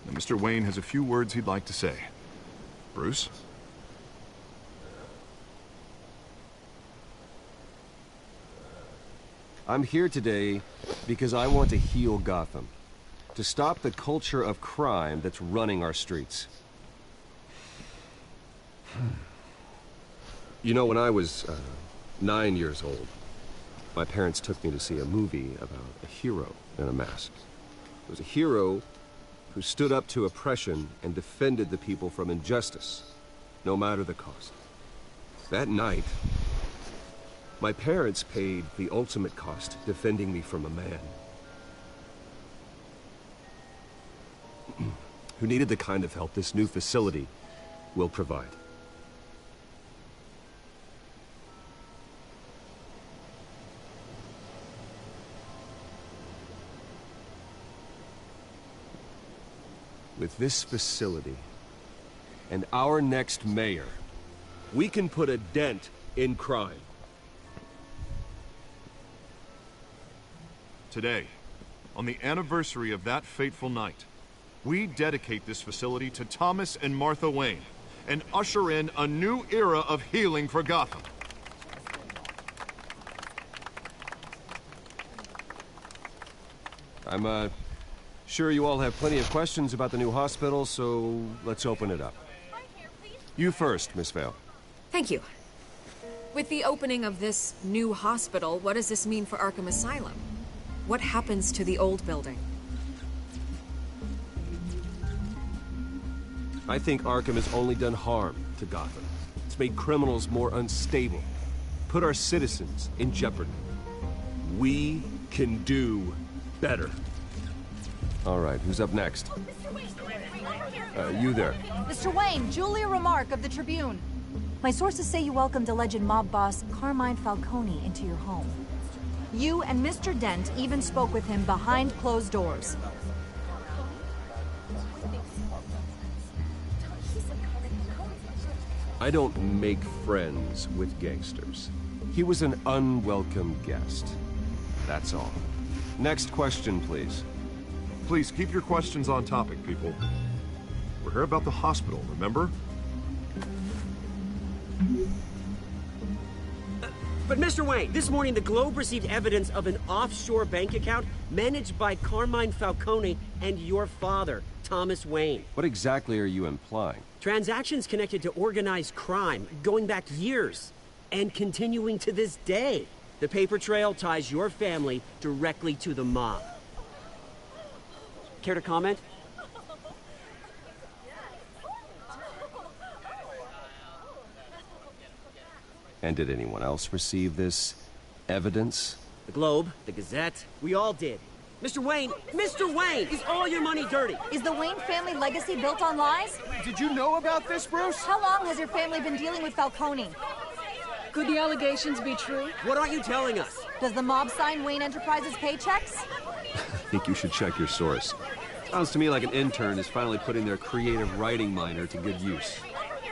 Now, Mr. Wayne has a few words he'd like to say. Bruce? I'm here today because I want to heal Gotham. To stop the culture of crime that's running our streets. You know, when I was 9 years old, my parents took me to see a movie about a hero in a mask. It was a hero who stood up to oppression and defended the people from injustice, no matter the cost. That night, my parents paid the ultimate cost defending me from a man who needed the kind of help this new facility will provide. With this facility and our next mayor, we can put a dent in crime. Today, on the anniversary of that fateful night, we dedicate this facility to Thomas and Martha Wayne and usher in a new era of healing for Gotham. I'm sure you all have plenty of questions about the new hospital, so let's open it up. You first, Miss Vale. Thank you. With the opening of this new hospital, what does this mean for Arkham Asylum? What happens to the old building? I think Arkham has only done harm to Gotham. It's made criminals more unstable, put our citizens in jeopardy. We can do better. All right, who's up next? You there. Mr. Wayne, Julia Remark of the Tribune. My sources say you welcomed alleged mob boss Carmine Falcone into your home. You and Mr. Dent even spoke with him behind closed doors. I don't make friends with gangsters. He was an unwelcome guest. That's all. Next question, please. Please keep your questions on topic, people. We're here about the hospital, remember? But Mr. Wayne, this morning the Globe received evidence of an offshore bank account managed by Carmine Falcone and your father, Thomas Wayne. What exactly are you implying? Transactions connected to organized crime, going back years, and continuing to this day. The paper trail ties your family directly to the mob. Care to comment? And did anyone else receive this evidence? The Globe, the Gazette, we all did. Mr. Wayne, is all your money dirty? Is the Wayne family legacy built on lies? Did you know about this, Bruce? How long has your family been dealing with Falcone? Could the allegations be true? What aren't you telling us? Does the mob sign Wayne Enterprises paychecks? I think you should check your source. Sounds to me like an intern is finally putting their creative writing minor to good use.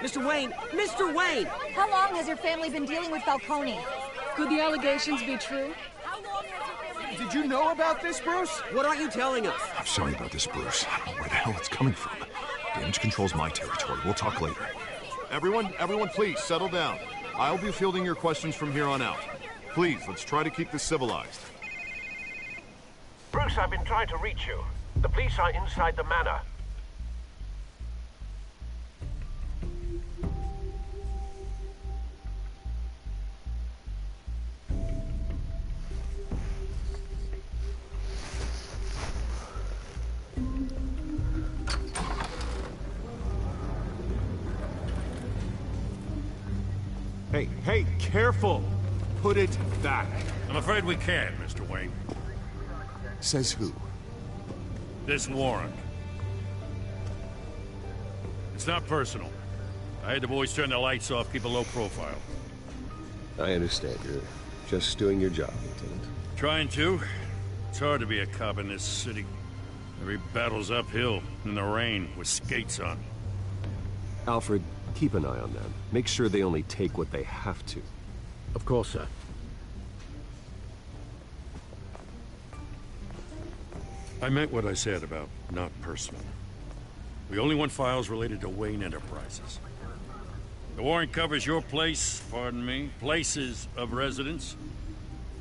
Mr. Wayne! How long has your family been dealing with Falcone? Could the allegations be true? Did you know about this, Bruce? What aren't you telling us? I'm sorry about this, Bruce. I don't know where the hell it's coming from. Damage control's my territory. We'll talk later. Everyone, please, settle down. I'll be fielding your questions from here on out. Please, let's try to keep this civilized. Bruce, I've been trying to reach you. The police are inside the manor. Hey, careful! Put it back. I'm afraid we can't, Mr. Wayne. Says who? This warrant. It's not personal. I had the boys turn the lights off, keep a low profile. I understand. You're just doing your job, Lieutenant. Trying to. It's hard to be a cop in this city. Every battle's uphill, in the rain, with skates on. Alfred, keep an eye on them. Make sure they only take what they have to. Of course, sir. I meant what I said about not personal. We only want files related to Wayne Enterprises. The warrant covers your place, pardon me, places of residence,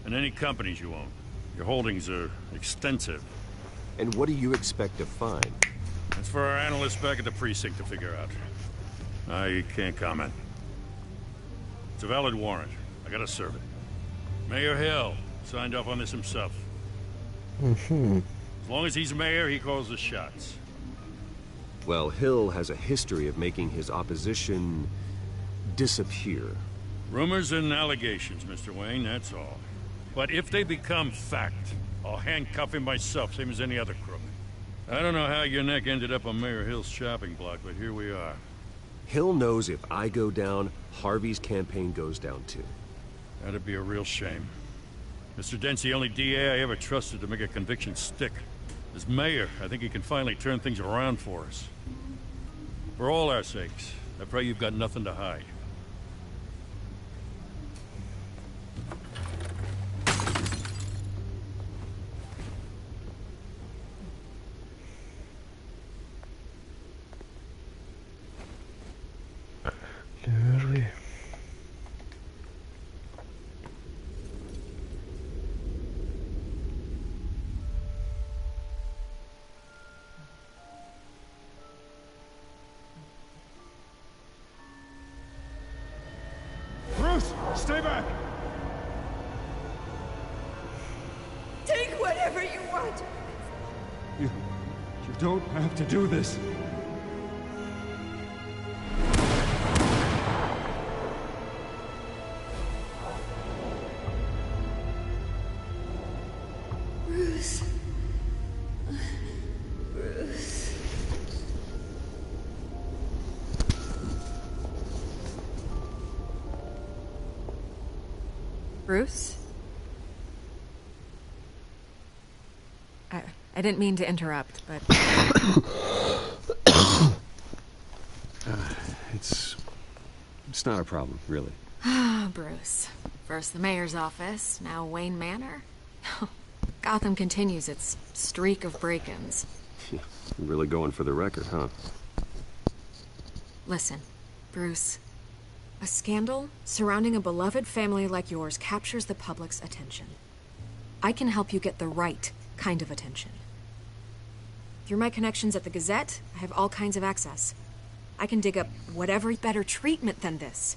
and any companies you own. Your holdings are extensive. And what do you expect to find? That's for our analysts back at the precinct to figure out. I can't comment. It's a valid warrant. I gotta serve it. Mayor Hill signed off on this himself. As long as he's mayor, he calls the shots. Well, Hill has a history of making his opposition disappear. Rumors and allegations, Mr. Wayne, that's all. But if they become fact, I'll handcuff him myself, same as any other crook. I don't know how your neck ended up on Mayor Hill's shopping block, but here we are. Hill knows if I go down, Harvey's campaign goes down too. That'd be a real shame. Mr. Dent's the only DA I ever trusted to make a conviction stick. As mayor, I think he can finally turn things around for us. For all our sakes, I pray you've got nothing to hide. Bruce, stay back! Take whatever you want. You don't have to do this. Bruce. Bruce. Bruce? I didn't mean to interrupt, but... It's not a problem, really. Ah, Bruce. First the mayor's office, now Wayne Manor. Gotham continues its streak of break-ins. You're really going for the record, huh? Listen, Bruce. A scandal surrounding a beloved family like yours captures the public's attention. I can help you get the right kind of attention. Through my connections at the Gazette, I have all kinds of access. I can dig up whatever better treatment than this.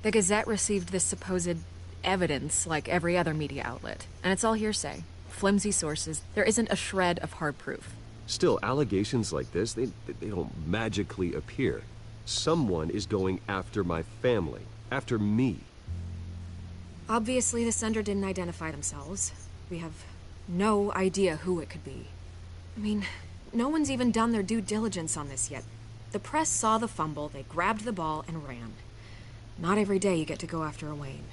The Gazette received this supposed evidence like every other media outlet, and it's all hearsay. Flimsy sources. There isn't a shred of hard proof. Still, allegations like this, they don't magically appear. Someone is going after my family, after me. Obviously, the sender didn't identify themselves. We have no idea who it could be. I mean, no one's even done their due diligence on this yet. The press saw the fumble, they grabbed the ball and ran. Not every day you get to go after a Wayne.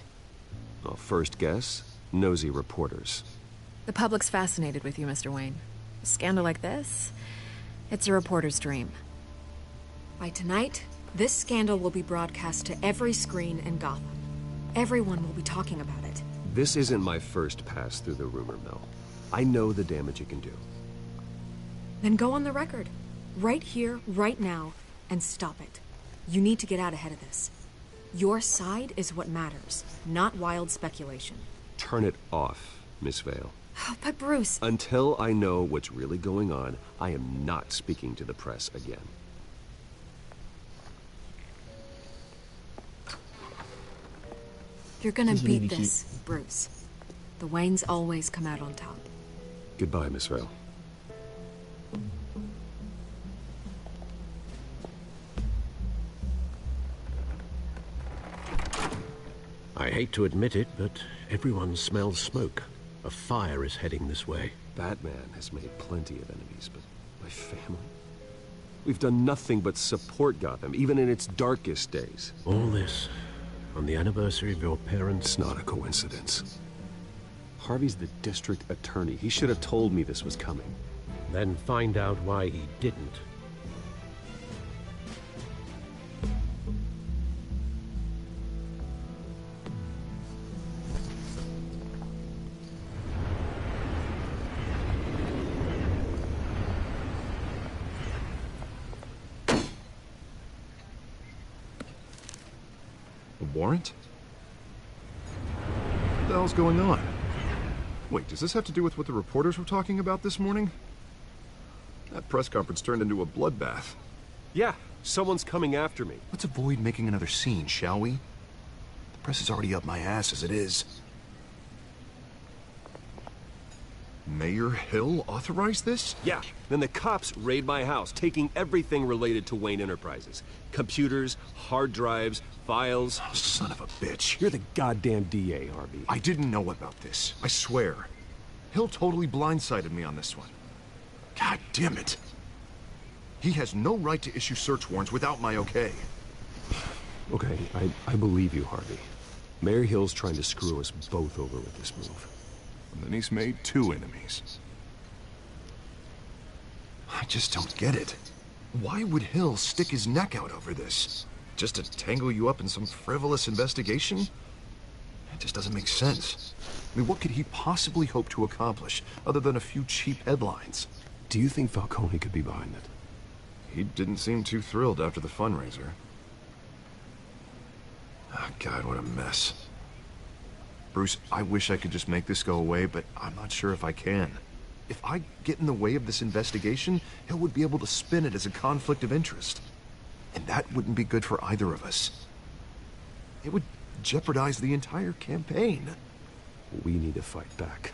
Well, first guess, nosy reporters. The public's fascinated with you, Mr. Wayne. A scandal like this, it's a reporter's dream. By tonight, this scandal will be broadcast to every screen in Gotham. Everyone will be talking about it. This isn't my first pass through the rumor mill. I know the damage it can do. Then go on the record. Right here, right now, and stop it. You need to get out ahead of this. Your side is what matters, not wild speculation. Turn it off, Miss Vale. But Bruce... Until I know what's really going on, I am not speaking to the press again. You're gonna beat this, Bruce. The Waynes always come out on top. Goodbye, Miss Vale. hate to admit it, but everyone smells smoke. A fire is heading this way. Batman has made plenty of enemies, but my family? We've done nothing but support Gotham, even in its darkest days. All this on the anniversary of your parents'... It's not a coincidence. Harvey's the district attorney. He should have told me this was coming. Then find out why he didn't. A warrant? What the hell's going on? Wait, does this have to do with what the reporters were talking about this morning? That press conference turned into a bloodbath. Yeah, someone's coming after me. Let's avoid making another scene, shall we? The press is already up my ass as it is. Mayor Hill authorized this? Yeah, then the cops raid my house, taking everything related to Wayne Enterprises. Computers, hard drives, files. Oh, son of a bitch. You're the goddamn DA, Harvey. I didn't know about this. I swear. Hill totally blindsided me on this one. God damn it. He has no right to issue search warrants without my okay. Okay, I believe you, Harvey. Mayor Hill's trying to screw us both over with this move. And then he's made two enemies. I just don't get it. Why would Hill stick his neck out over this? Just to tangle you up in some frivolous investigation? It just doesn't make sense. I mean, what could he possibly hope to accomplish other than a few cheap headlines? Do you think Falcone could be behind it? He didn't seem too thrilled after the fundraiser. Oh, God, what a mess. Bruce, I wish I could just make this go away, but I'm not sure if I can. If I get in the way of this investigation, Hill would be able to spin it as a conflict of interest. And that wouldn't be good for either of us. It would jeopardize the entire campaign. We need to fight back.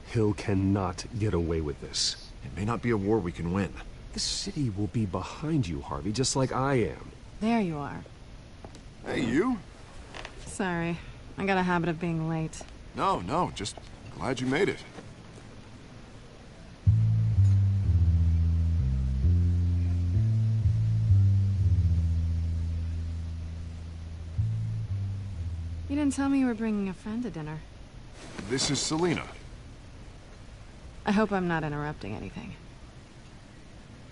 Hill cannot get away with this. It may not be a war we can win. The city will be behind you, Harvey, just like I am. There you are. Hey, you? Sorry. I got a habit of being late. No, just glad you made it. You didn't tell me you were bringing a friend to dinner. This is Selina. I hope I'm not interrupting anything.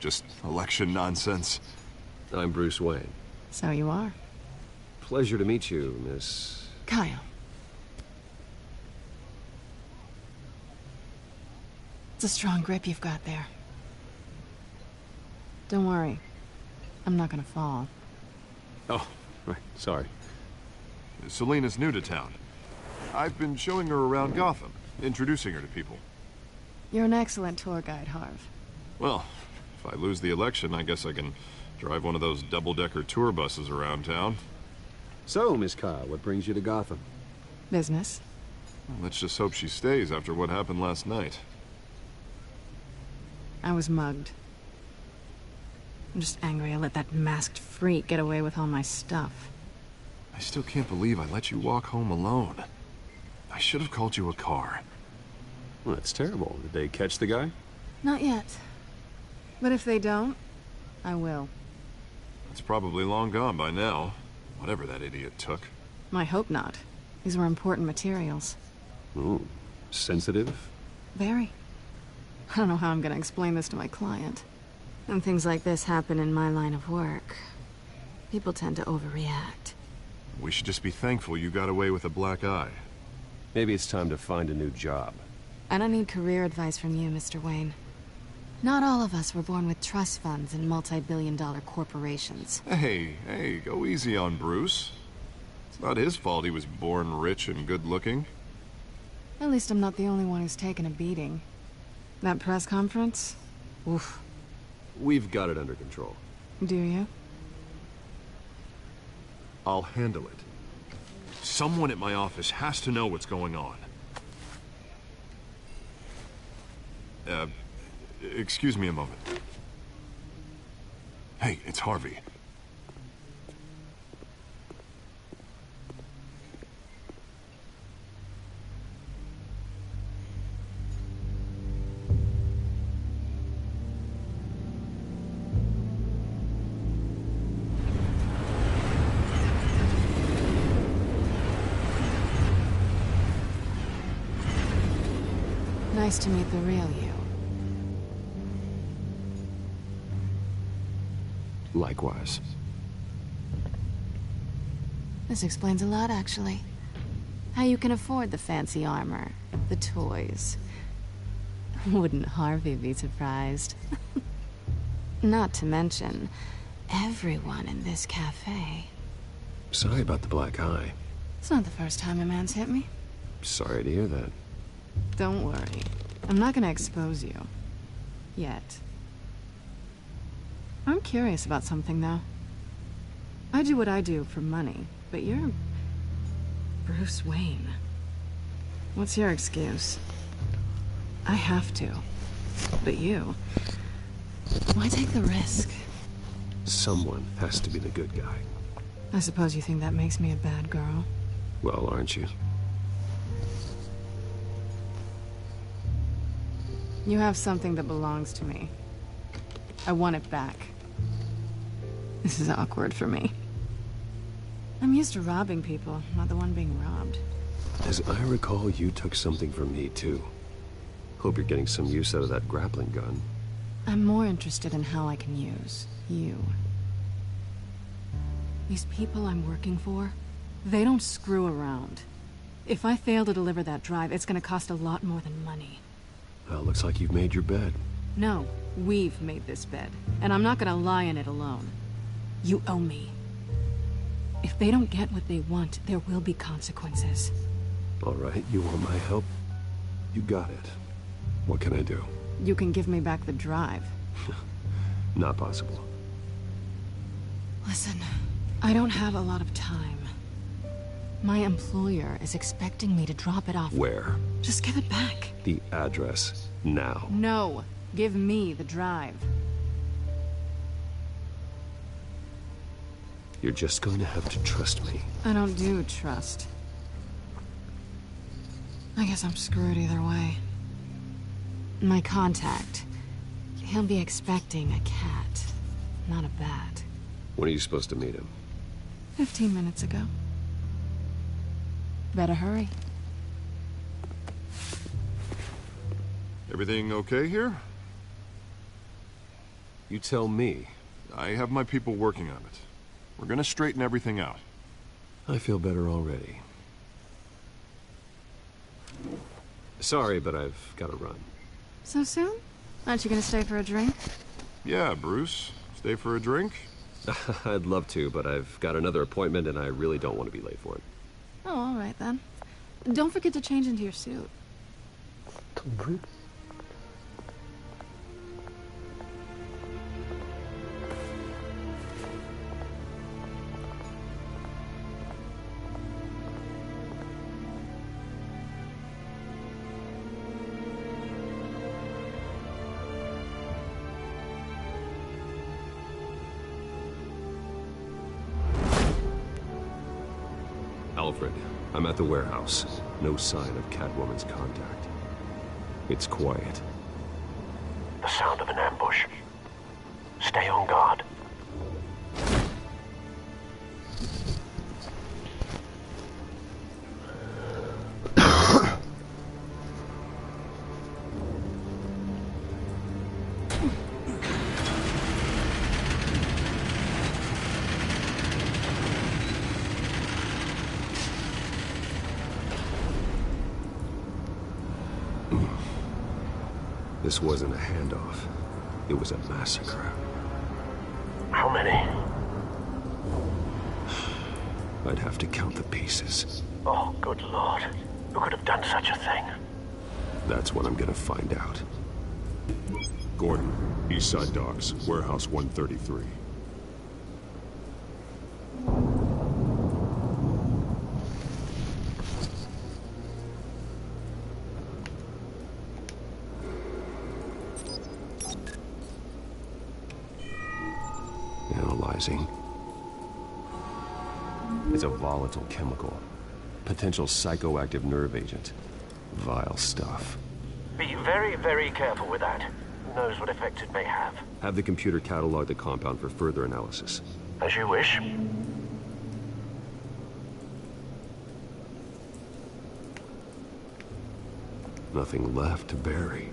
Just election nonsense. I'm Bruce Wayne. So you are. Pleasure to meet you, Miss... Kyle. It's a strong grip you've got there. Don't worry. I'm not gonna fall. Oh, right. Sorry. Selina's new to town. I've been showing her around Gotham, introducing her to people. You're an excellent tour guide, Harv. Well, if I lose the election, I guess I can drive one of those double-decker tour buses around town. So, Miss Kyle, what brings you to Gotham? Business. Well, let's just hope she stays after what happened last night. I was mugged. I'm just angry I let that masked freak get away with all my stuff. I still can't believe I let you walk home alone. I should have called you a car. Well, that's terrible. Did they catch the guy? Not yet. But if they don't, I will. It's probably long gone by now. Whatever that idiot took. I hope not. These were important materials. Ooh, sensitive? Very. I don't know how I'm gonna explain this to my client. When things like this happen in my line of work, people tend to overreact. We should just be thankful you got away with a black eye. Maybe it's time to find a new job. I don't need career advice from you, Mr. Wayne. Not all of us were born with trust funds and multi-billion-dollar corporations. Hey, go easy on Bruce. It's not his fault he was born rich and good-looking. At least I'm not the only one who's taken a beating. That press conference? Oof. We've got it under control. Do you? I'll handle it. Someone at my office has to know what's going on. Excuse me a moment. Hey, it's Harvey. Nice to meet the real you. Likewise. This explains a lot, actually. How you can afford the fancy armor, the toys. Wouldn't Harvey be surprised? Not to mention, everyone in this cafe. Sorry about the black eye. It's not the first time a man's hit me. Sorry to hear that. Don't worry. I'm not gonna expose you. Yet. I'm curious about something, though. I do what I do for money, but you're... Bruce Wayne. What's your excuse? I have to. But you... Why take the risk? Someone has to be the good guy. I suppose you think that makes me a bad girl. Well, aren't you? You have something that belongs to me. I want it back. This is awkward for me. I'm used to robbing people, not the one being robbed. As I recall, you took something from me, too. Hope you're getting some use out of that grappling gun. I'm more interested in how I can use you. These people I'm working for, they don't screw around. If I fail to deliver that drive, it's gonna cost a lot more than money. Well, looks like you've made your bed. No, we've made this bed, and I'm not gonna lie in it alone. You owe me. If they don't get what they want, there will be consequences. All right, you want my help? You got it. What can I do? You can give me back the drive. Not possible. Listen, I don't have a lot of time. My employer is expecting me to drop it off. Where? Just give it back. The address, now. No, give me the drive. You're just going to have to trust me. I don't do trust. I guess I'm screwed either way. My contact. He'll be expecting a cat, not a bat. When are you supposed to meet him? 15 minutes ago. Better hurry. Everything okay here? You tell me. I have my people working on it. We're gonna straighten everything out. I feel better already. Sorry, but I've got to run. So soon? Aren't you gonna stay for a drink? Yeah, Bruce. Stay for a drink? I'd love to, but I've got another appointment and I really don't want to be late for it. Oh, all right then. Don't forget to change into your suit. Alfred, I'm at the warehouse. No sign of Catwoman's contact. It's quiet. The sound of an ambush. Stay on guard. This wasn't a handoff. It was a massacre. How many? I'd have to count the pieces. Oh, good lord. Who could have done such a thing? That's what I'm gonna find out. Gordon, Eastside Docks, Warehouse 133. Analyzing. It's a volatile chemical. Potential psychoactive nerve agent. Vile stuff. Be very, very careful with that. Who knows what effect it may have. Have the computer catalog the compound for further analysis. As you wish. Nothing left to bury.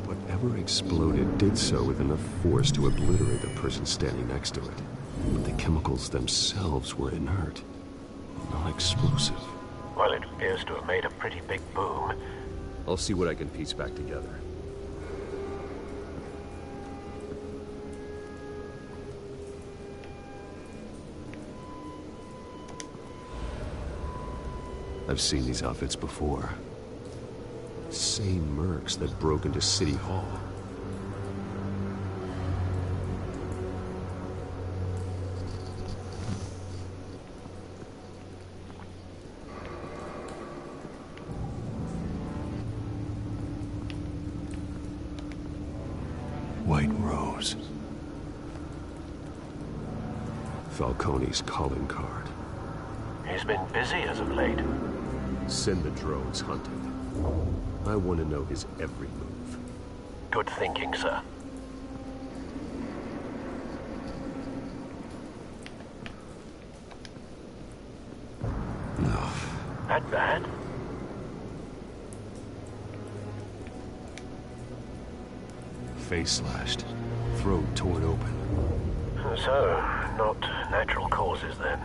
Whatever exploded did so with enough force to obliterate the person standing next to it. But the chemicals themselves were inert, non-explosive. Well, it appears to have made a pretty big boom. I'll see what I can piece back together. I've seen these outfits before. Same mercs that broke into City Hall. White Rose. Falcone's calling card. He's been busy as of late. Send the drones hunting. I want to know his every move. Good thinking, sir. No. That bad? Face slashed. Throat torn open. So, not natural causes then.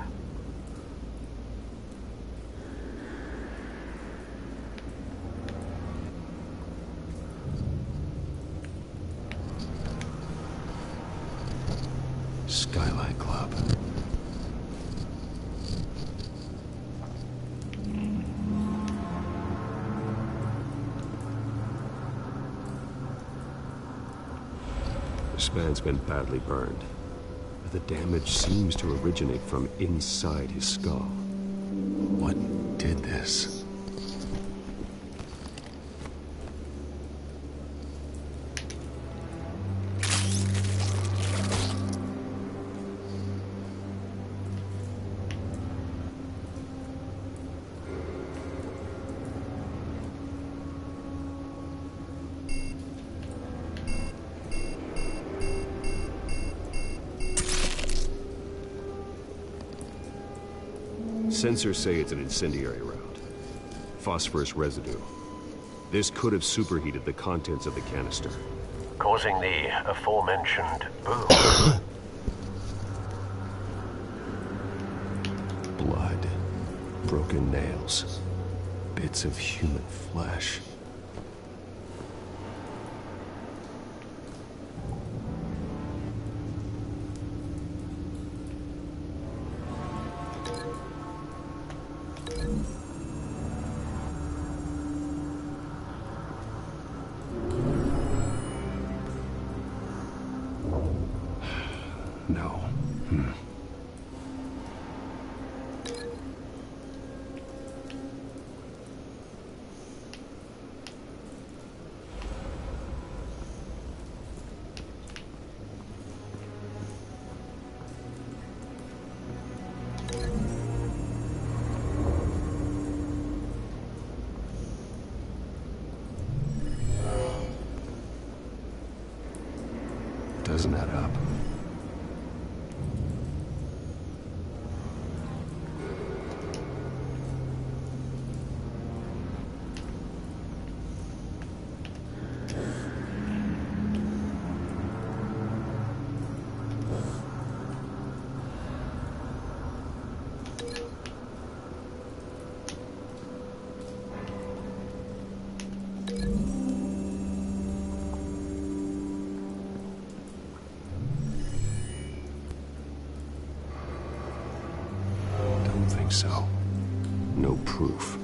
Skylight Club. This man's been badly burned. The damage seems to originate from inside his skull. What did this? Sensors say it's an incendiary round. Phosphorus residue. This could have superheated the contents of the canister. Causing the aforementioned boom. Blood. Broken nails. Bits of human flesh. No. Doesn't add up. Don't think so. No proof.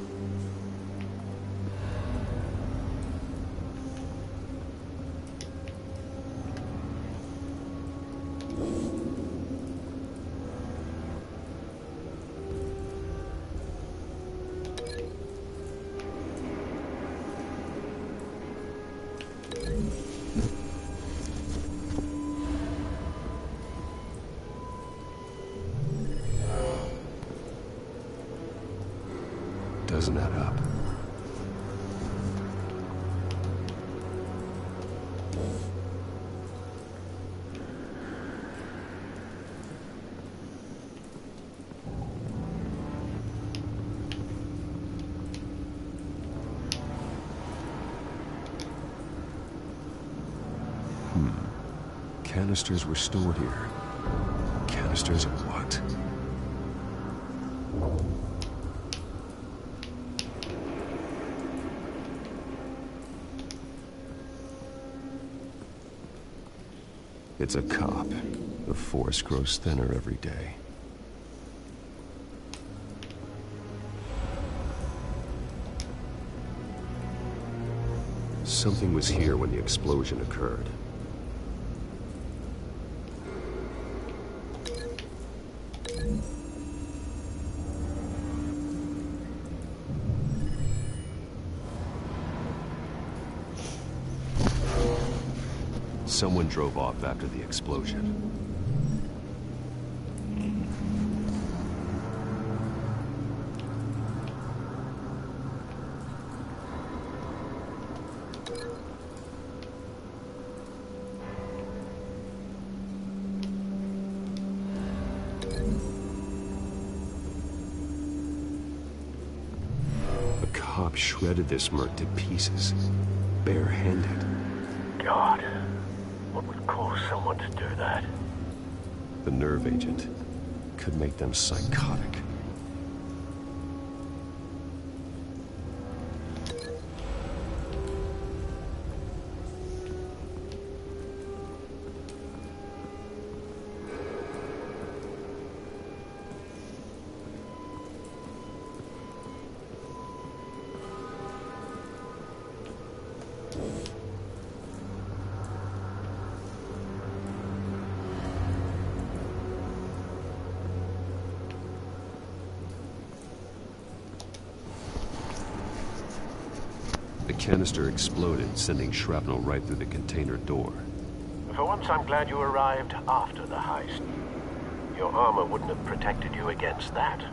Doesn't add up. Canisters were stored here. Canisters of what? It's a cop. The force grows thinner every day. Something was here when the explosion occurred. Someone drove off after the explosion. A cop shredded this merc to pieces, barehanded. God, what would cause someone to do that? The nerve agent could make them psychotic. The canister exploded, sending shrapnel right through the container door. For once, I'm glad you arrived after the heist. Your armor wouldn't have protected you against that.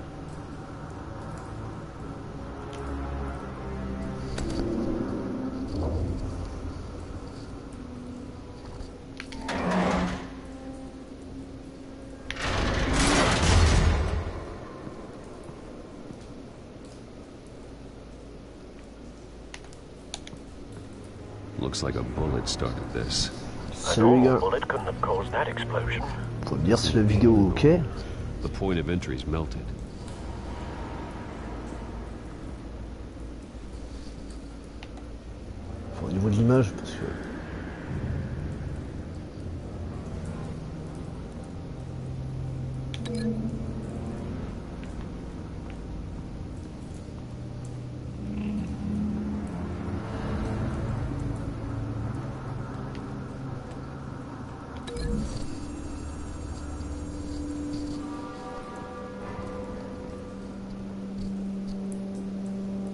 Looks like a bullet started this. Salut les gars. Bullet couldn't have caused that explosion. Faut me dire si la vidéo est ok. The point of entry's melted. Enfin, au niveau de l'image, parce que...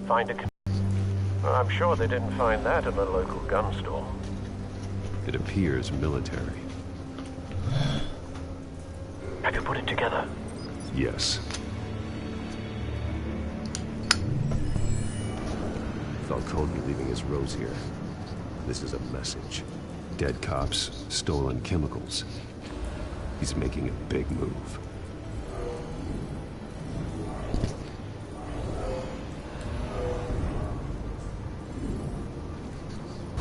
Find a... Well, I'm sure they didn't find that in the local gun store. It appears military. Have you put it together? Yes. Falcone leaving his rose here. This is a message. Dead cops, stolen chemicals. He's making a big move.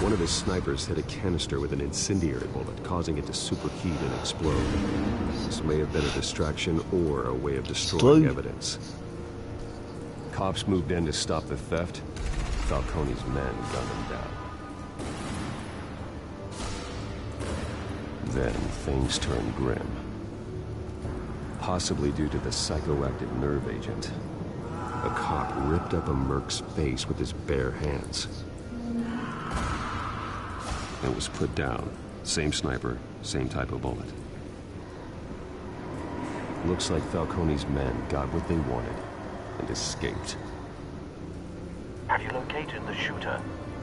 One of his snipers hit a canister with an incendiary bullet, causing it to superheat and explode. This may have been a distraction or a way of destroying evidence. Cops moved in to stop the theft. Falcone's men gunned him down. Then things turned grim. Possibly due to the psychoactive nerve agent. A cop ripped up a merc's face with his bare hands. It was put down. Same sniper, same type of bullet. Looks like Falcone's men got what they wanted and escaped. Have you located the shooter?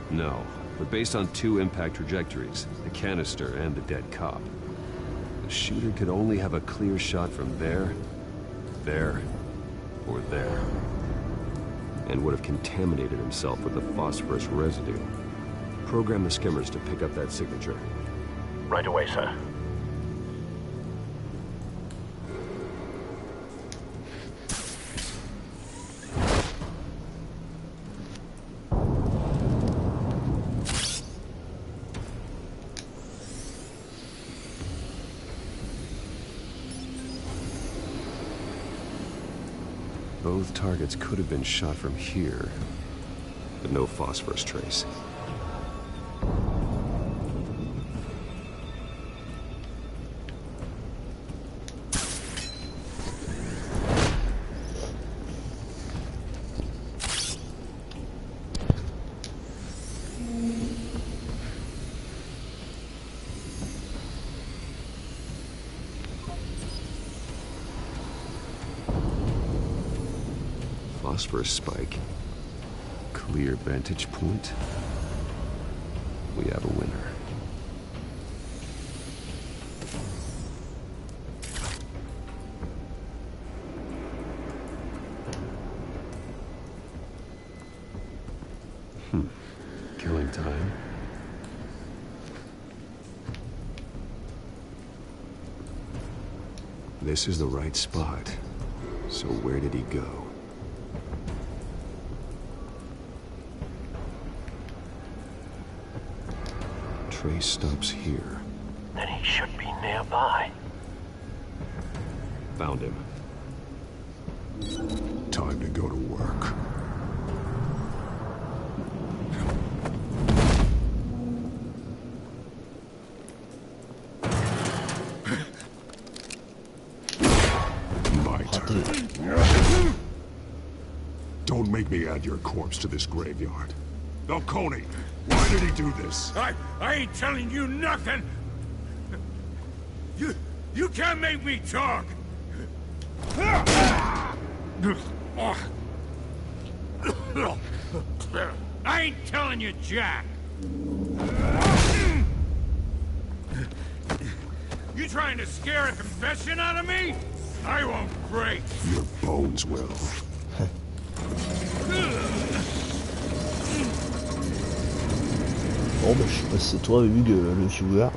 No, but based on two impact trajectories, the canister and the dead cop, the shooter could only have a clear shot from there, or there, and would have contaminated himself with the phosphorus residue. Program the skimmers to pick up that signature. Right away, sir. Both targets could have been shot from here, but no phosphorus trace. Phosphorus spike. Clear vantage point. We have a winner. Killing time. This is the right spot. So where did he go? Trace stops here. Then he should be nearby. Found him. Time to go to work. My turn. Don't make me add your corpse to this graveyard. Falcone, why did he do this? I ain't telling you nothing. You can't make me talk. I ain't telling you jack. You trying to scare a confession out of me? I won't break. Your bones will. Bon bah je sais pas si c'est toi Hugues le viewer.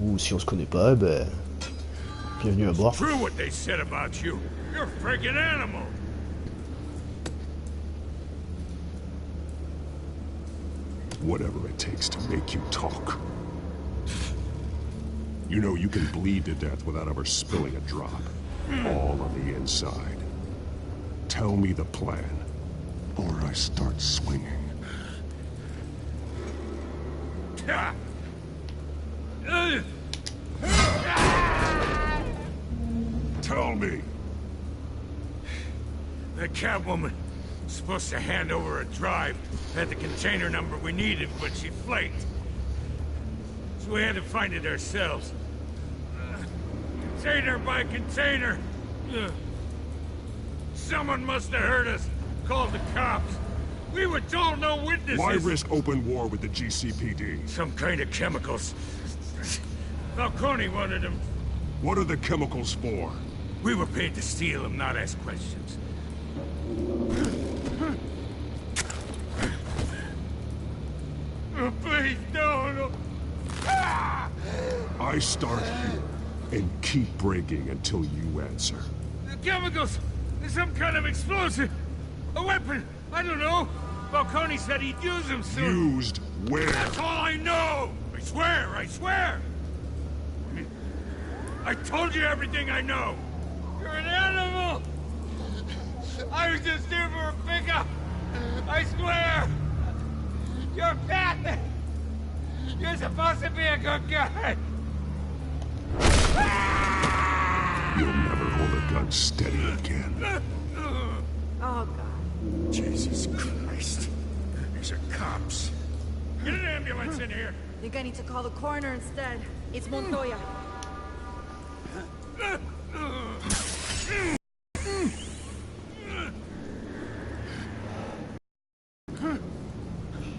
Ou si on se connaît pas, ben bienvenue à bord. True what they said about you. You're a freaking animal. Whatever it takes to make you talk. You know you can bleed to death without ever spilling a drop. All on the inside. Tell me the plan, or I start swinging. Tell me. The Catwoman was supposed to hand over a drive. Had the container number we needed, but she flaked. So we had to find it ourselves. Container by container. Someone must have heard us. Called the cops. We were told no witnesses. Why risk open war with the GCPD? Some kind of chemicals. Falcone wanted them. What are the chemicals for? We were paid to steal them, not ask questions. Oh, please, no. I start here and keep breaking until you answer. The chemicals! There's some kind of explosive! A weapon! I don't know! Falcone said he'd use them soon! Used where? That's all I know! I swear! I told you everything I know! You're an animal! I was just here for a pickup! I swear! You're fat! You're supposed to be a good guy! You'll never hold a gun steady again. Oh, God. Jesus Christ. These are cops. Get an ambulance in here! Think I need to call the coroner instead. It's Montoya.